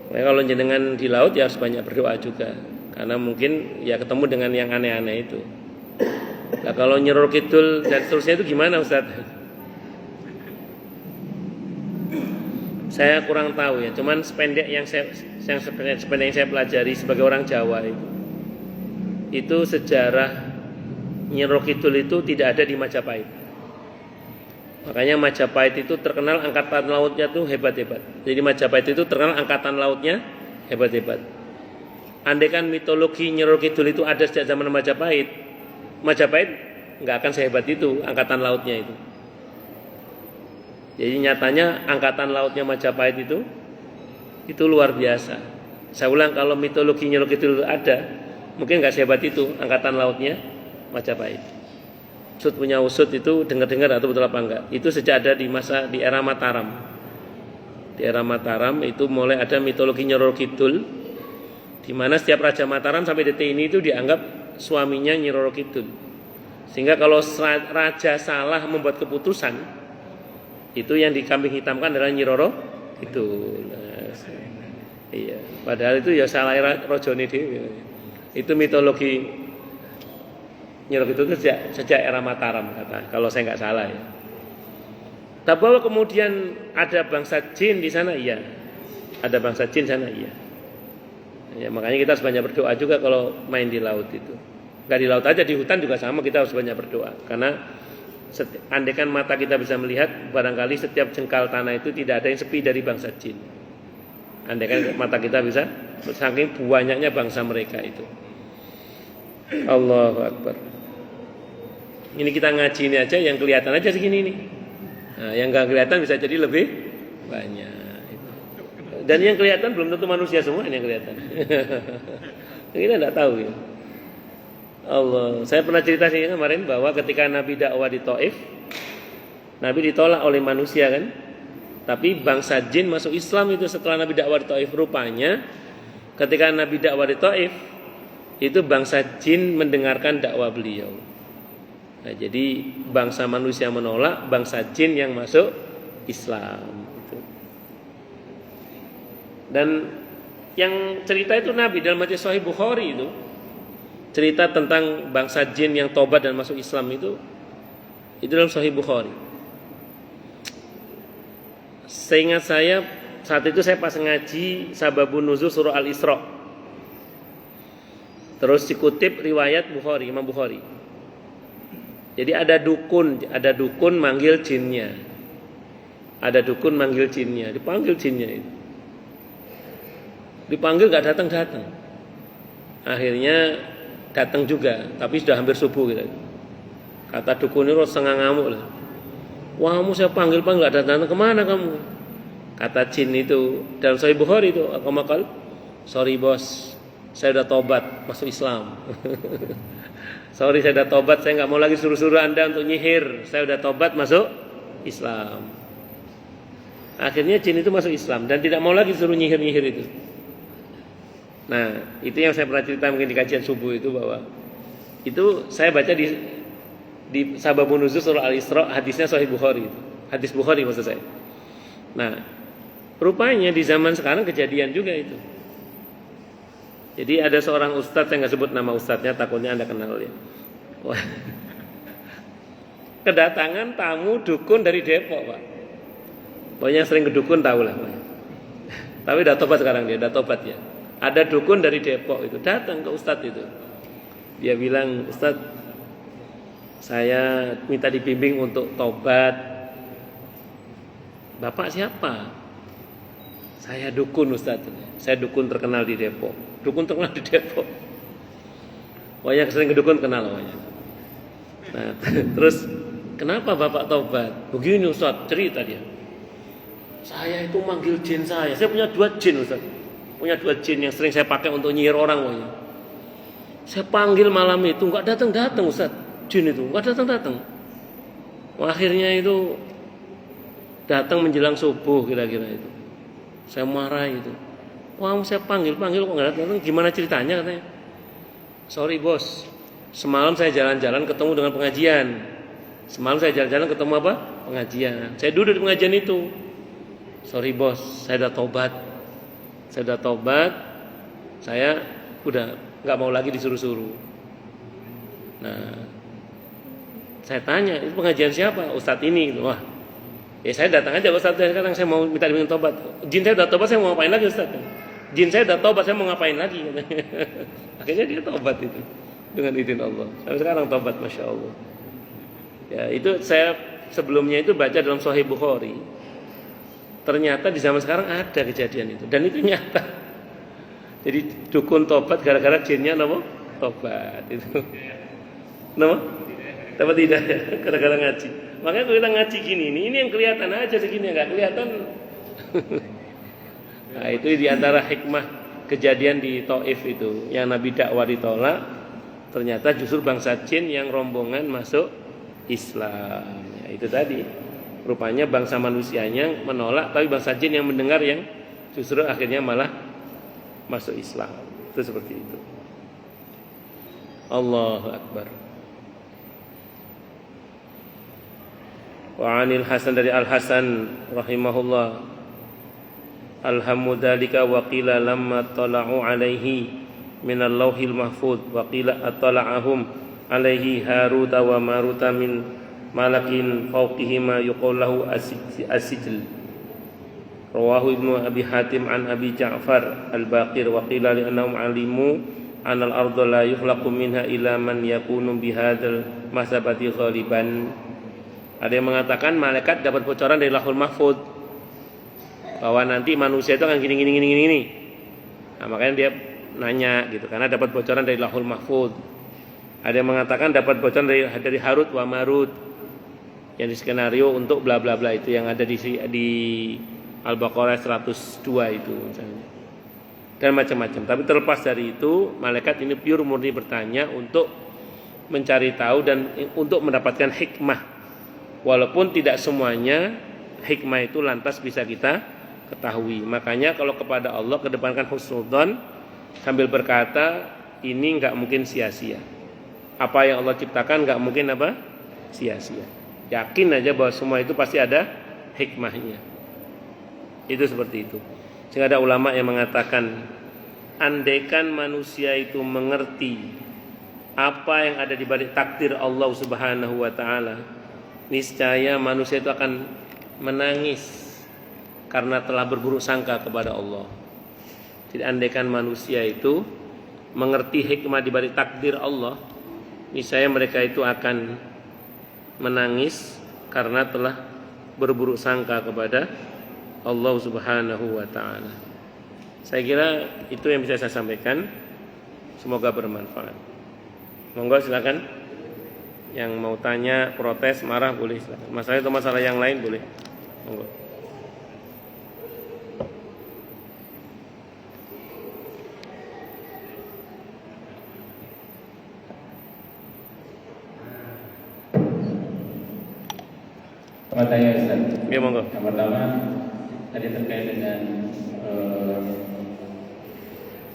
[SPEAKER 1] Nah, kalau jenengan di laut ya harus banyak berdoa juga, karena mungkin ya ketemu dengan yang aneh-aneh itu. Nah, kalau Nyiroro Kidul dan seterusnya itu gimana Ustaz? Saya kurang tahu ya, cuman sependek yang saya pelajari sebagai orang Jawa itu sejarah Nyiroro Kidul itu tidak ada di Majapahit. Makanya Majapahit itu terkenal angkatan lautnya tuh hebat-hebat. Jadi Majapahit itu terkenal angkatan lautnya hebat-hebat. Andai kan mitologi Nyiroro Kidul itu ada sejak zaman Majapahit, Majapahit nggak akan sehebat itu angkatan lautnya itu. Jadi nyatanya angkatan lautnya Majapahit itu luar biasa. Saya ulang, kalau mitologi Nyiroro Kidul ada, mungkin nggak sehebat itu angkatan lautnya Majapahit. Usut punya usut itu dengar-dengar atau betul apa enggak? Itu sejak ada di era Mataram. Di era Mataram itu mulai ada mitologi Nyiroro Kidul, di mana setiap Raja Mataram sampai detik ini itu dianggap suaminya Nyiroro Kidul. Sehingga kalau raja salah membuat keputusan, itu yang dikambing hitamkan adalah Nyiroro Kidul. Nah, iya, padahal itu ya salah rajane dhewe. Itu mitologi Nyiroro Kidul itu sejak era Mataram kata, kalau saya nggak salah ya. Tapi bahwa kemudian ada bangsa jin di sana, iya. Ada bangsa jin sana, iya. Ya, makanya kita harus banyak berdoa juga kalau main di laut itu. Nggak di laut aja, di hutan juga sama, kita harus banyak berdoa. Karena andaikan mata kita bisa melihat, barangkali setiap jengkal tanah itu tidak ada yang sepi dari bangsa jin. Andaikan mata kita bisa, saking banyaknya bangsa mereka itu. Allahu Akbar. Ini kita ngaji ini aja, yang kelihatan aja segini nih. Nah, yang nggak kelihatan bisa jadi lebih banyak. Dan yang kelihatan belum tentu manusia semua yang kelihatan. Kita tidak tahu ya. Allah, saya pernah cerita sih kemarin bahwa ketika Nabi dakwah di Taif, Nabi ditolak oleh manusia kan, tapi bangsa jin masuk Islam itu setelah Nabi dakwah di Taif. Rupanya ketika Nabi dakwah di Taif, itu bangsa jin mendengarkan dakwah beliau. Nah, jadi bangsa manusia menolak, bangsa jin yang masuk Islam. Gitu. Dan yang cerita itu Nabi dalam hadis Sahih Bukhari itu. Cerita tentang bangsa jin yang tobat dan masuk Islam itu dalam Sahih Bukhari. Seingat saya saat itu saya pas ngaji Sababun Nuzul surah Al-Isra. Terus dikutip riwayat Bukhari, Imam Bukhari. Jadi ada dukun manggil jinnya. Ada dukun manggil jinnya, dipanggil jinnya itu. Dipanggil enggak datang-datang. Akhirnya datang juga, tapi sudah hampir subuh gitu. Kata dukun itu setengah ngamuk lah. Wah, kamu saya panggil nggak datang, kemana kamu? Kata jin itu dalam Sahih Bukhari itu, aku makal, sorry bos, saya udah tobat masuk Islam. Sorry, saya udah tobat, saya nggak mau lagi suruh-suruh anda untuk nyihir. Saya udah tobat masuk Islam. Akhirnya jin itu masuk Islam dan tidak mau lagi suruh nyihir-nyihir itu. Nah, itu yang saya pernah cerita mungkin di kajian subuh itu, bahwa itu saya baca di Sababun Nuzul surah Al-Isra, hadisnya Sahih Bukhari itu. Hadis Bukhari maksud saya. Nah, rupanya di zaman sekarang kejadian juga itu. Jadi ada seorang ustadz, saya nggak sebut nama ustadznya, takutnya anda kenal ya. Wah. Kedatangan tamu dukun dari Depok, Pak. Pokoknya sering ke dukun tahu lah, Pak. Tapi udah tobat sekarang dia, udah tobat ya. Ada dukun dari Depok itu datang ke ustadz itu. Dia bilang, Ustadz, saya minta dibimbing untuk tobat. Bapak siapa? Saya dukun, Ustadz. Saya dukun terkenal di Depok. Dukun terkenal di Depok. Pokoknya sering ke dukun kenal pokoknya. Nah, terus kenapa Bapak tobat? Begini Ustaz, cerita dia. Saya itu manggil jin saya punya 2 jin Ustaz. Punya 2 jin yang sering saya pakai untuk nyihir orang pokoknya. Saya panggil malam itu enggak datang-datang Ustaz. Jin itu enggak datang-datang. Akhirnya itu datang menjelang subuh kira-kira itu. Saya marah itu. Wah, saya panggil kok enggak datang. Gimana ceritanya katanya? Sorry bos, semalam saya jalan-jalan ketemu dengan pengajian. Semalam saya jalan-jalan ketemu apa? Pengajian. Saya duduk di pengajian itu. Sorry bos, saya udah tobat. Saya udah nggak mau lagi disuruh-suruh. Nah, saya tanya, itu pengajian siapa? Ustadz ini. Wah, ya saya datang aja Ustadz. Sekarang saya mau minta dibimbing tobat. Jin saya udah tobat, saya mau ngapain lagi Ustadz? Jin saya udah tobat, saya mau ngapain lagi? Akhirnya dia tobat itu dengan izin Allah. Sampai sekarang tobat, masya Allah. Ya, itu saya sebelumnya itu baca dalam Sahih Bukhari. Ternyata di zaman sekarang ada kejadian itu dan itu nyata. Jadi dukun tobat gara-gara jinnya tobat itu. Nama? Dapat tidak ya? Gara-gara ngaji. Makanya kalau kita ngaji gini, ini yang kelihatan aja segini, nggak kelihatan. Nah, itu di antara hikmah kejadian di Taif itu, yang Nabi dakwah ditolak, ternyata justru bangsa jin yang rombongan masuk Islam. Ya, itu tadi. Rupanya bangsa manusianya menolak, tapi bangsa jin yang mendengar yang justru akhirnya malah masuk Islam. Itu seperti itu. Allahu Akbar. Wa 'anil Hasan dari Al Hasan rahimahullah, alhamdulillah wa qila lamma tala'u alaihi min al-lauhil mahfuz wa qila atala'ahum alaihi Harut wa Marut min malakin fawqihima yuqallahu as-sijl. Rawahu Ibnu Abi Hatim an Abi Ja'far al-Baqir wa qila li annahum alimu anal arda la yukhlaqu minha illa man yakunu bihadzal masabati ghaliban. Ada yang mengatakan malaikat dapat bocoran dari Lauhul Mahfuz bahwa nanti manusia itu akan gini. Nah, makanya dia nanya gitu karena dapat bocoran dari Lauhul Mahfuz. Ada yang mengatakan dapat bocoran dari Harut wa Marut yang di skenario untuk bla bla bla itu yang ada di Al-Baqarah 102 itu misalnya. Dan macam-macam. Tapi terlepas dari itu, malaikat ini pure murni bertanya untuk mencari tahu dan untuk mendapatkan hikmah. Walaupun tidak semuanya hikmah itu lantas bisa kita ketahui. Makanya kalau kepada Allah kedepankan husnudzon sambil berkata ini enggak mungkin sia-sia. Apa yang Allah ciptakan enggak mungkin apa? Sia-sia. Yakin aja bahwa semua itu pasti ada hikmahnya. Itu seperti itu. Sehingga ada ulama yang mengatakan andaikan manusia itu mengerti apa yang ada di balik takdir Allah Subhanahu wa taala, niscaya manusia itu akan menangis karena telah berburuk sangka kepada Allah. Jadi andaikan manusia itu mengerti hikmah di balik takdir Allah, niscaya mereka itu akan menangis karena telah berburuk sangka kepada Allah Subhanahu wa taala. Saya kira itu yang bisa saya sampaikan. Semoga bermanfaat. Monggo silakan. Yang mau tanya, protes, marah boleh silakan. Masalah itu masalah yang lain boleh. Monggo.
[SPEAKER 2] Tanya Ustaz.
[SPEAKER 1] Ya monggo.
[SPEAKER 2] Yang pertama tadi terkait dengan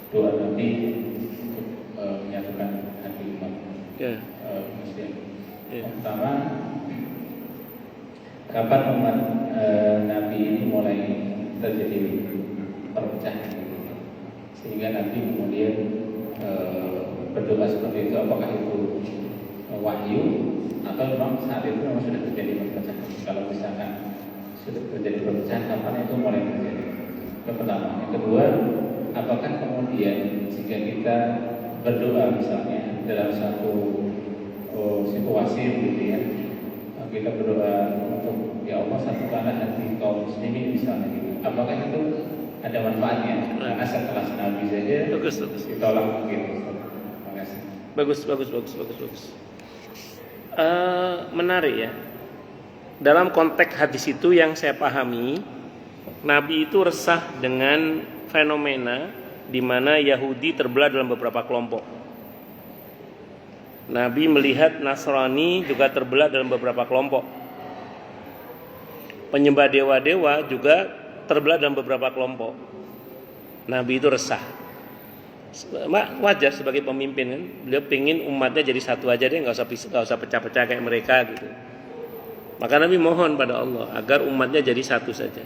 [SPEAKER 2] doa Nabi untuk menyatukan hati umat Muslim. Yang pertama, kapan umat Nabi ini mulai terjadi perpecahan sehingga Nabi kemudian berdoa seperti itu? Apakah itu wahyu atau memang saat itu memang sudah terjadi perpecahan? Kalau misalkan sudah terjadi perpecahan, kapan itu mulai terjadi? Yang pertama. Yang kedua, apakah kemudian jika kita berdoa misalnya dalam satu situasi gitu ya, kita berdoa untuk ya Allah satukanlah hati kaum muslimin misalnya gitu, apakah itu ada manfaatnya? Asal kelas Nabi saja ditolak gitu. Terima kasih.
[SPEAKER 1] Bagus. Menarik ya. Dalam konteks hadis itu yang saya pahami, Nabi itu resah dengan fenomena di mana Yahudi terbelah dalam beberapa kelompok. Nabi melihat Nasrani juga terbelah dalam beberapa kelompok. Penyembah dewa-dewa juga terbelah dalam beberapa kelompok. Nabi itu resah. Wajar sebagai pemimpin kan, beliau pengen umatnya jadi satu aja deh, nggak usah pecah-pecah kayak mereka gitu. Maka Nabi mohon pada Allah agar umatnya jadi satu saja.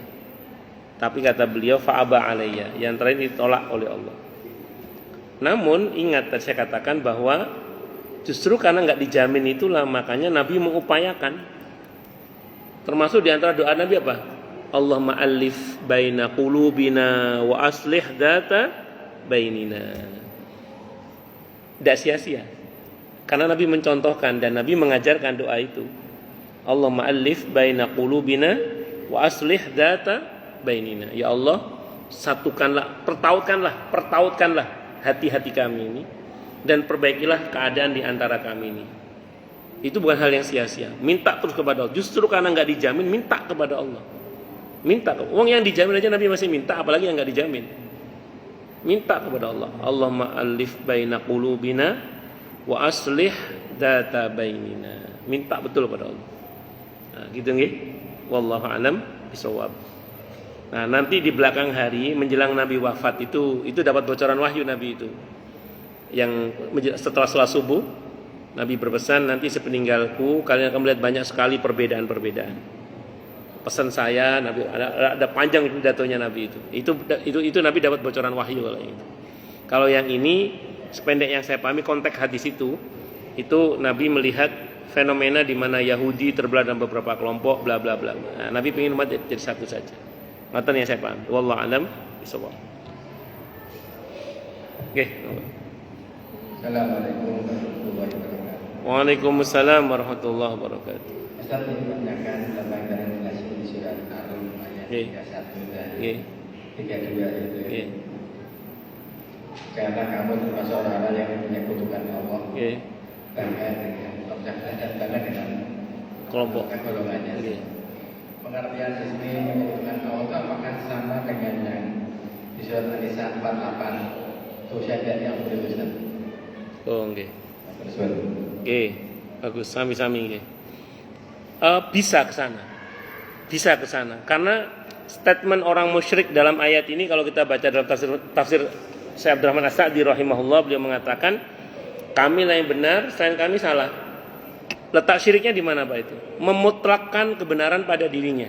[SPEAKER 1] Tapi kata beliau fa'aba alayya, yang terakhir ditolak oleh Allah. Namun ingat tadi saya katakan bahwa justru karena nggak dijamin itulah makanya Nabi mengupayakan. Termasuk di antara doa Nabi apa? Allahumma alif baina qulubina wa aslih data bainina. Tidak sia-sia. Karena Nabi mencontohkan dan Nabi mengajarkan doa itu. Allahumma alif baina qulubina wa aslih data bainina. Ya Allah, satukanlah, pertautkanlah hati-hati kami ini dan perbaikilah keadaan di antara kami ini. Itu bukan hal yang sia-sia. Minta terus kepada Allah. Justru karena nggak dijamin, minta kepada Allah. Minta. Uang yang dijamin aja Nabi masih minta, apalagi yang nggak dijamin. Minta kepada Allah. Allahumma alif baina qulubina wa aslih data bainina. Minta betul kepada Allah. Nah, gitu nggih. Wallahu alam bisawab. Nah, nanti di belakang hari menjelang Nabi wafat itu dapat bocoran wahyu Nabi itu. Yang setelah salat subuh Nabi berpesan, nanti sepeninggalku kalian akan melihat banyak sekali perbedaan-perbedaan. Pesan saya, Nabi ada panjang pidatonya Nabi itu. Itu Nabi dapat bocoran wahyu kalau itu. Kalau yang ini sependek yang saya pahami konteks hadis itu Nabi melihat fenomena di mana Yahudi terbelah dalam beberapa kelompok bla bla bla. Nah, Nabi ingin umat jadi satu saja. Matan yang saya pahami. Wallahu a'lam bishawab. Oke.
[SPEAKER 2] Assalamualaikum warahmatullahi wabarakatuh.
[SPEAKER 1] Waalaikumsalam warahmatullahi wabarakatuh.
[SPEAKER 2] Ustaz menanyakan tentang rekomendasi di surat Ar-Rum ayat 31 dan 32 itu. Karena kamu termasuk orang-orang yang menyekutukan Allah, bangga dengan objeknya dan bangga dengan
[SPEAKER 1] kelompok
[SPEAKER 2] golongannya. Pengertian di sini menyekutukan Allah itu apakah sama dengan yang di surat An-Nisa 48 sosial yang berbeda?
[SPEAKER 1] Oh, nggih. Nggih, bagus sami-sami nggih. Bisa ke sana. Karena statement orang musyrik dalam ayat ini kalau kita baca dalam tafsir Syekh Abdurrahman As-Sa'di rahimahullah, beliau mengatakan kamilah yang benar, selain kami salah. Letak syiriknya di mana Pak itu? Memutlakkan kebenaran pada dirinya.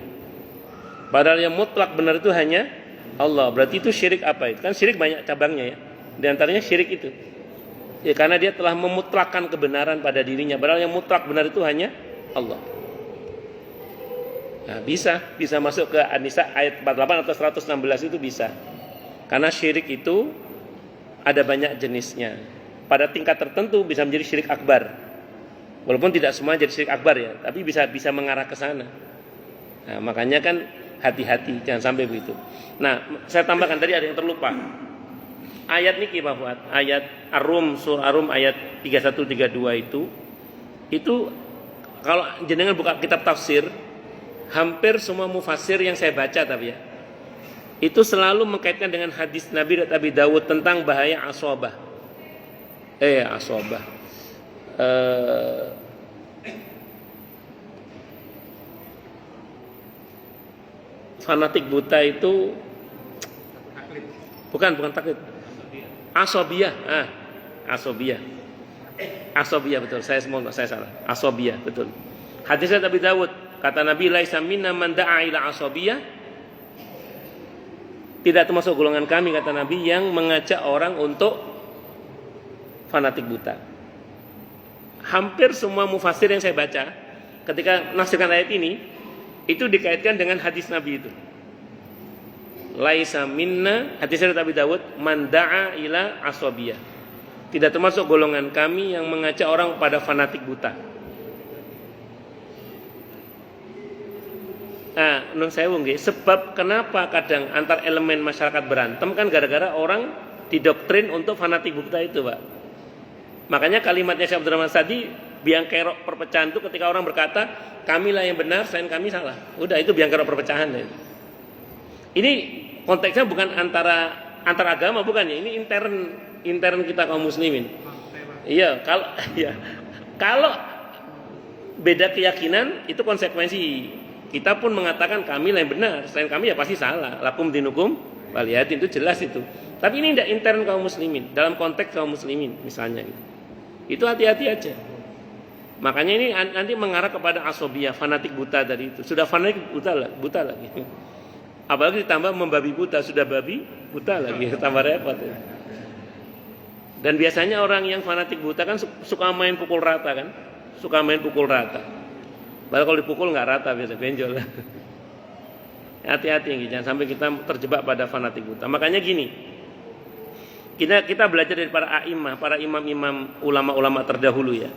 [SPEAKER 1] Padahal yang mutlak benar itu hanya Allah. Berarti itu syirik apa itu? Kan syirik banyak cabangnya ya. Di antaranya syirik itu. Ya karena dia telah memutlakkan kebenaran pada dirinya. Padahal yang mutlak benar itu hanya Allah. Nah, bisa masuk ke An-Nisa ayat 48 atau 116 itu bisa. Karena syirik itu ada banyak jenisnya. Pada tingkat tertentu bisa menjadi syirik akbar. Walaupun tidak semua jadi syirik akbar ya, tapi bisa mengarah ke sana. Nah, makanya kan hati-hati jangan sampai begitu. Nah, saya tambahkan tadi ada yang terlupa. Ayat niki Pak Fuad, ayat Ar-Rum, surah Ar-Rum ayat 31 32 itu kalau jenengan buka kitab tafsir, hampir semua mufassir yang saya baca tapi ya, itu selalu mengkaitkan dengan hadis Nabi Dawud tentang bahaya aswabah. Fanatik buta itu bukan taklid. Asobiyah. Asobiyah betul. Saya salah. Asobiyah betul. Hadisnya Nabi Dawud, kata Nabi, laisa minna man da'a ila asobiyah. Tidak termasuk golongan kami, kata Nabi, yang mengajak orang untuk fanatik buta. Hampir semua mufassir yang saya baca ketika menafsirkan ayat ini itu dikaitkan dengan hadis Nabi itu. Laisa minna, hadisnya Nabi Dawud, man da'a ila asobiyah. Tidak termasuk golongan kami yang mengajak orang pada fanatik buta. Nah, nun sewu nggih, sebab kenapa kadang antar elemen masyarakat berantem kan gara-gara orang didoktrin untuk fanatik buta itu, Pak. Makanya kalimatnya Syekh Abdurrahman As-Sa'di Biang kerok perpecahan itu ketika orang berkata, kamilah yang benar, selain kami salah. Udah, itu biang kerok perpecahan. Ya. Ini konteksnya bukan antara agama, bukan ya. Ini intern kita kaum muslimin. Iya, kalau beda keyakinan itu konsekuensi. Kita pun mengatakan kami yang benar, selain kami ya pasti salah. Lakum dinukum waliyadin, itu jelas itu. Tapi ini tidak intern kaum muslimin, dalam konteks kaum muslimin misalnya gitu. Itu hati-hati aja. Makanya ini nanti mengarah kepada asobiyah, fanatik buta tadi itu. Sudah fanatik buta lagi. Apalagi ditambah membabi buta, sudah babi buta lagi, tambah repot. Ya. Dan biasanya orang yang fanatik buta kan suka main pukul rata kan, suka main pukul rata. Padahal kalau dipukul nggak rata, biasa benjol. Hati-hati, jangan sampai kita terjebak pada fanatik buta. Makanya gini, kita belajar dari para imam-imam, ulama-ulama terdahulu ya.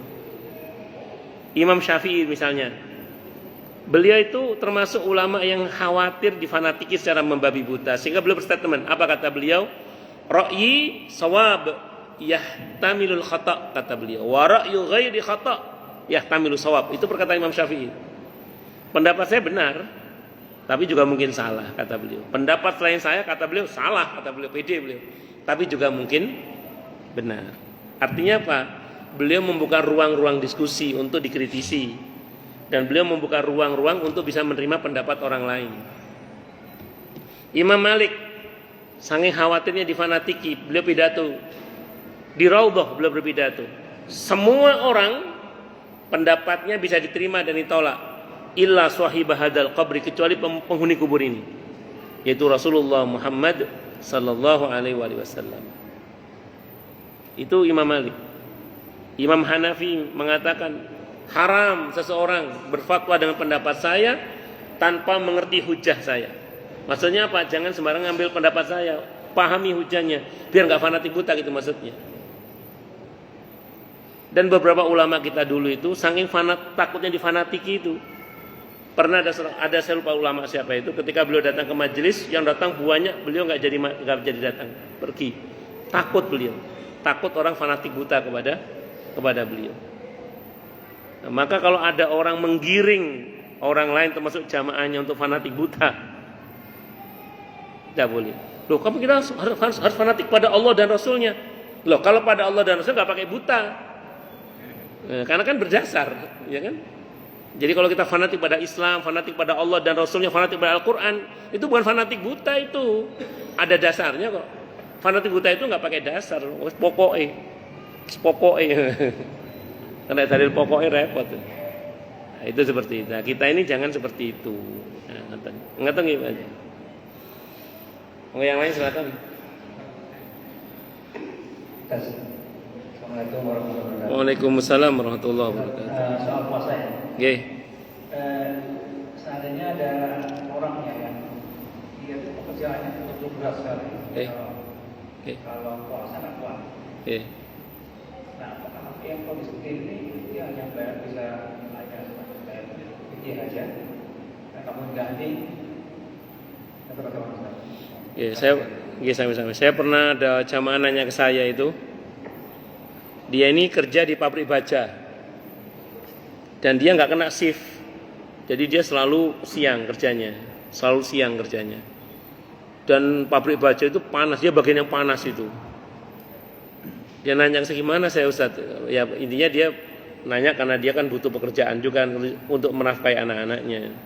[SPEAKER 1] Imam Syafi'i misalnya, beliau itu termasuk ulama yang khawatir difanatiki secara membabi buta, sehingga beliau berstatement. Apa kata beliau? Ra'yi sawab yahtamilul khata', kata beliau. Wa ra'yu ghairi khata' yahtamilu sawab. Itu perkataan Imam Syafi'i. Pendapat saya benar, tapi juga mungkin salah, kata beliau. Pendapat selain saya, kata beliau, salah, kata beliau, pede beliau, tapi juga mungkin benar. Artinya apa? Beliau membuka ruang-ruang diskusi untuk dikritisi, dan beliau membuka ruang-ruang untuk bisa menerima pendapat orang lain. Imam Malik saking khawatirnya difanatiki, beliau pidato di Raudhah, beliau berpidato. Semua orang pendapatnya bisa diterima dan ditolak, illa sahibah hadzal qabri, kecuali penghuni kubur ini, yaitu Rasulullah Muhammad sallallahu alaihi wasallam. Itu Imam Malik. Imam Hanafi mengatakan haram seseorang berfatwa dengan pendapat saya tanpa mengerti hujah saya. Maksudnya apa? Jangan sembarang ngambil pendapat saya, pahami hujahnya, biar nggak fanatik buta gitu maksudnya. Dan beberapa ulama kita dulu itu saking takutnya difanatiki itu. Pernah ada saya lupa ulama siapa itu, ketika beliau datang ke majelis, yang datang banyak, beliau nggak jadi datang, pergi. Takut beliau, takut orang fanatik buta kepada beliau. Nah, maka kalau ada orang menggiring orang lain termasuk jamaahnya untuk fanatik buta, tidak boleh. Loh, kamu kita harus fanatik pada Allah dan Rasulnya. Loh, kalau pada Allah dan Rasul nggak pakai buta. Karena kan berdasar, ya kan? Jadi kalau kita fanatik pada Islam, fanatik pada Allah dan Rasulnya, fanatik pada Al-Quran, itu bukan fanatik buta, itu ada dasarnya kok. Fanatik buta itu nggak pakai dasar, pokoknya, karena dari pokoknya repot. Nah, itu seperti itu. Nah, kita ini jangan seperti itu. Ngerti gimana? Yang lain silakan.
[SPEAKER 2] Assalamualaikum warahmatullahi wabarakatuh.
[SPEAKER 1] Waalaikumsalam warahmatullahi wabarakatuh.
[SPEAKER 2] Soal puasa ya.
[SPEAKER 1] Oke.
[SPEAKER 2] Seandainya ada orang yang dia itu pekerjaannya betul berat sekali. Kalau puasa nggak kuat. Nah, apakah yang kondisi ini dia hanya bisa bayar fikih aja? Nah, kamu ganti atau bagaimana?
[SPEAKER 1] Saya pernah ada jamaah nanya ke saya itu. Dia ini kerja di pabrik baja dan dia nggak kena shift, jadi dia selalu siang kerjanya, dan pabrik baja itu panas, dia bagian yang panas itu. Dia nanya gimana saya Ustaz, ya intinya dia nanya karena dia kan butuh pekerjaan juga untuk menafkahi anak-anaknya.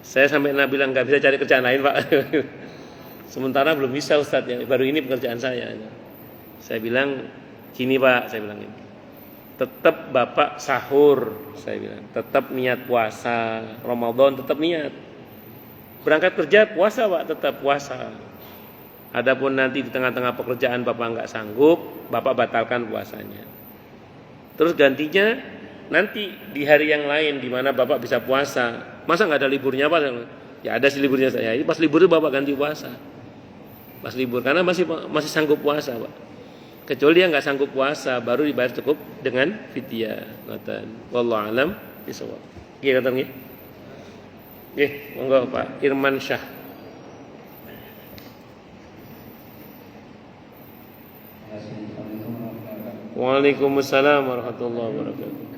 [SPEAKER 1] Saya sampai bilang nggak bisa cari kerjaan lain Pak. Sementara belum bisa Ustaz, ya baru ini pekerjaan saya. Saya bilang gini Pak, saya bilang ini, tetap Bapak sahur, saya bilang, tetap niat puasa, Ramadan tetap niat. Berangkat kerja puasa Pak, tetap puasa. Adapun nanti di tengah-tengah pekerjaan Bapak nggak sanggup, Bapak batalkan puasanya. Terus gantinya nanti di hari yang lain di mana Bapak bisa puasa. Masa nggak ada liburnya Pak? Ya ada sih liburnya saya. Pas libur itu Bapak ganti puasa. Pas libur karena masih sanggup puasa Pak. Kecuali dia nggak sanggup puasa, baru dibayar cukup dengan fidyah. Wallahu a'lam bishawab. Nggih ngoten nggih. Nggih, monggo Pak Irman Syah. Waalaikumsalam warahmatullahi wabarakatuh.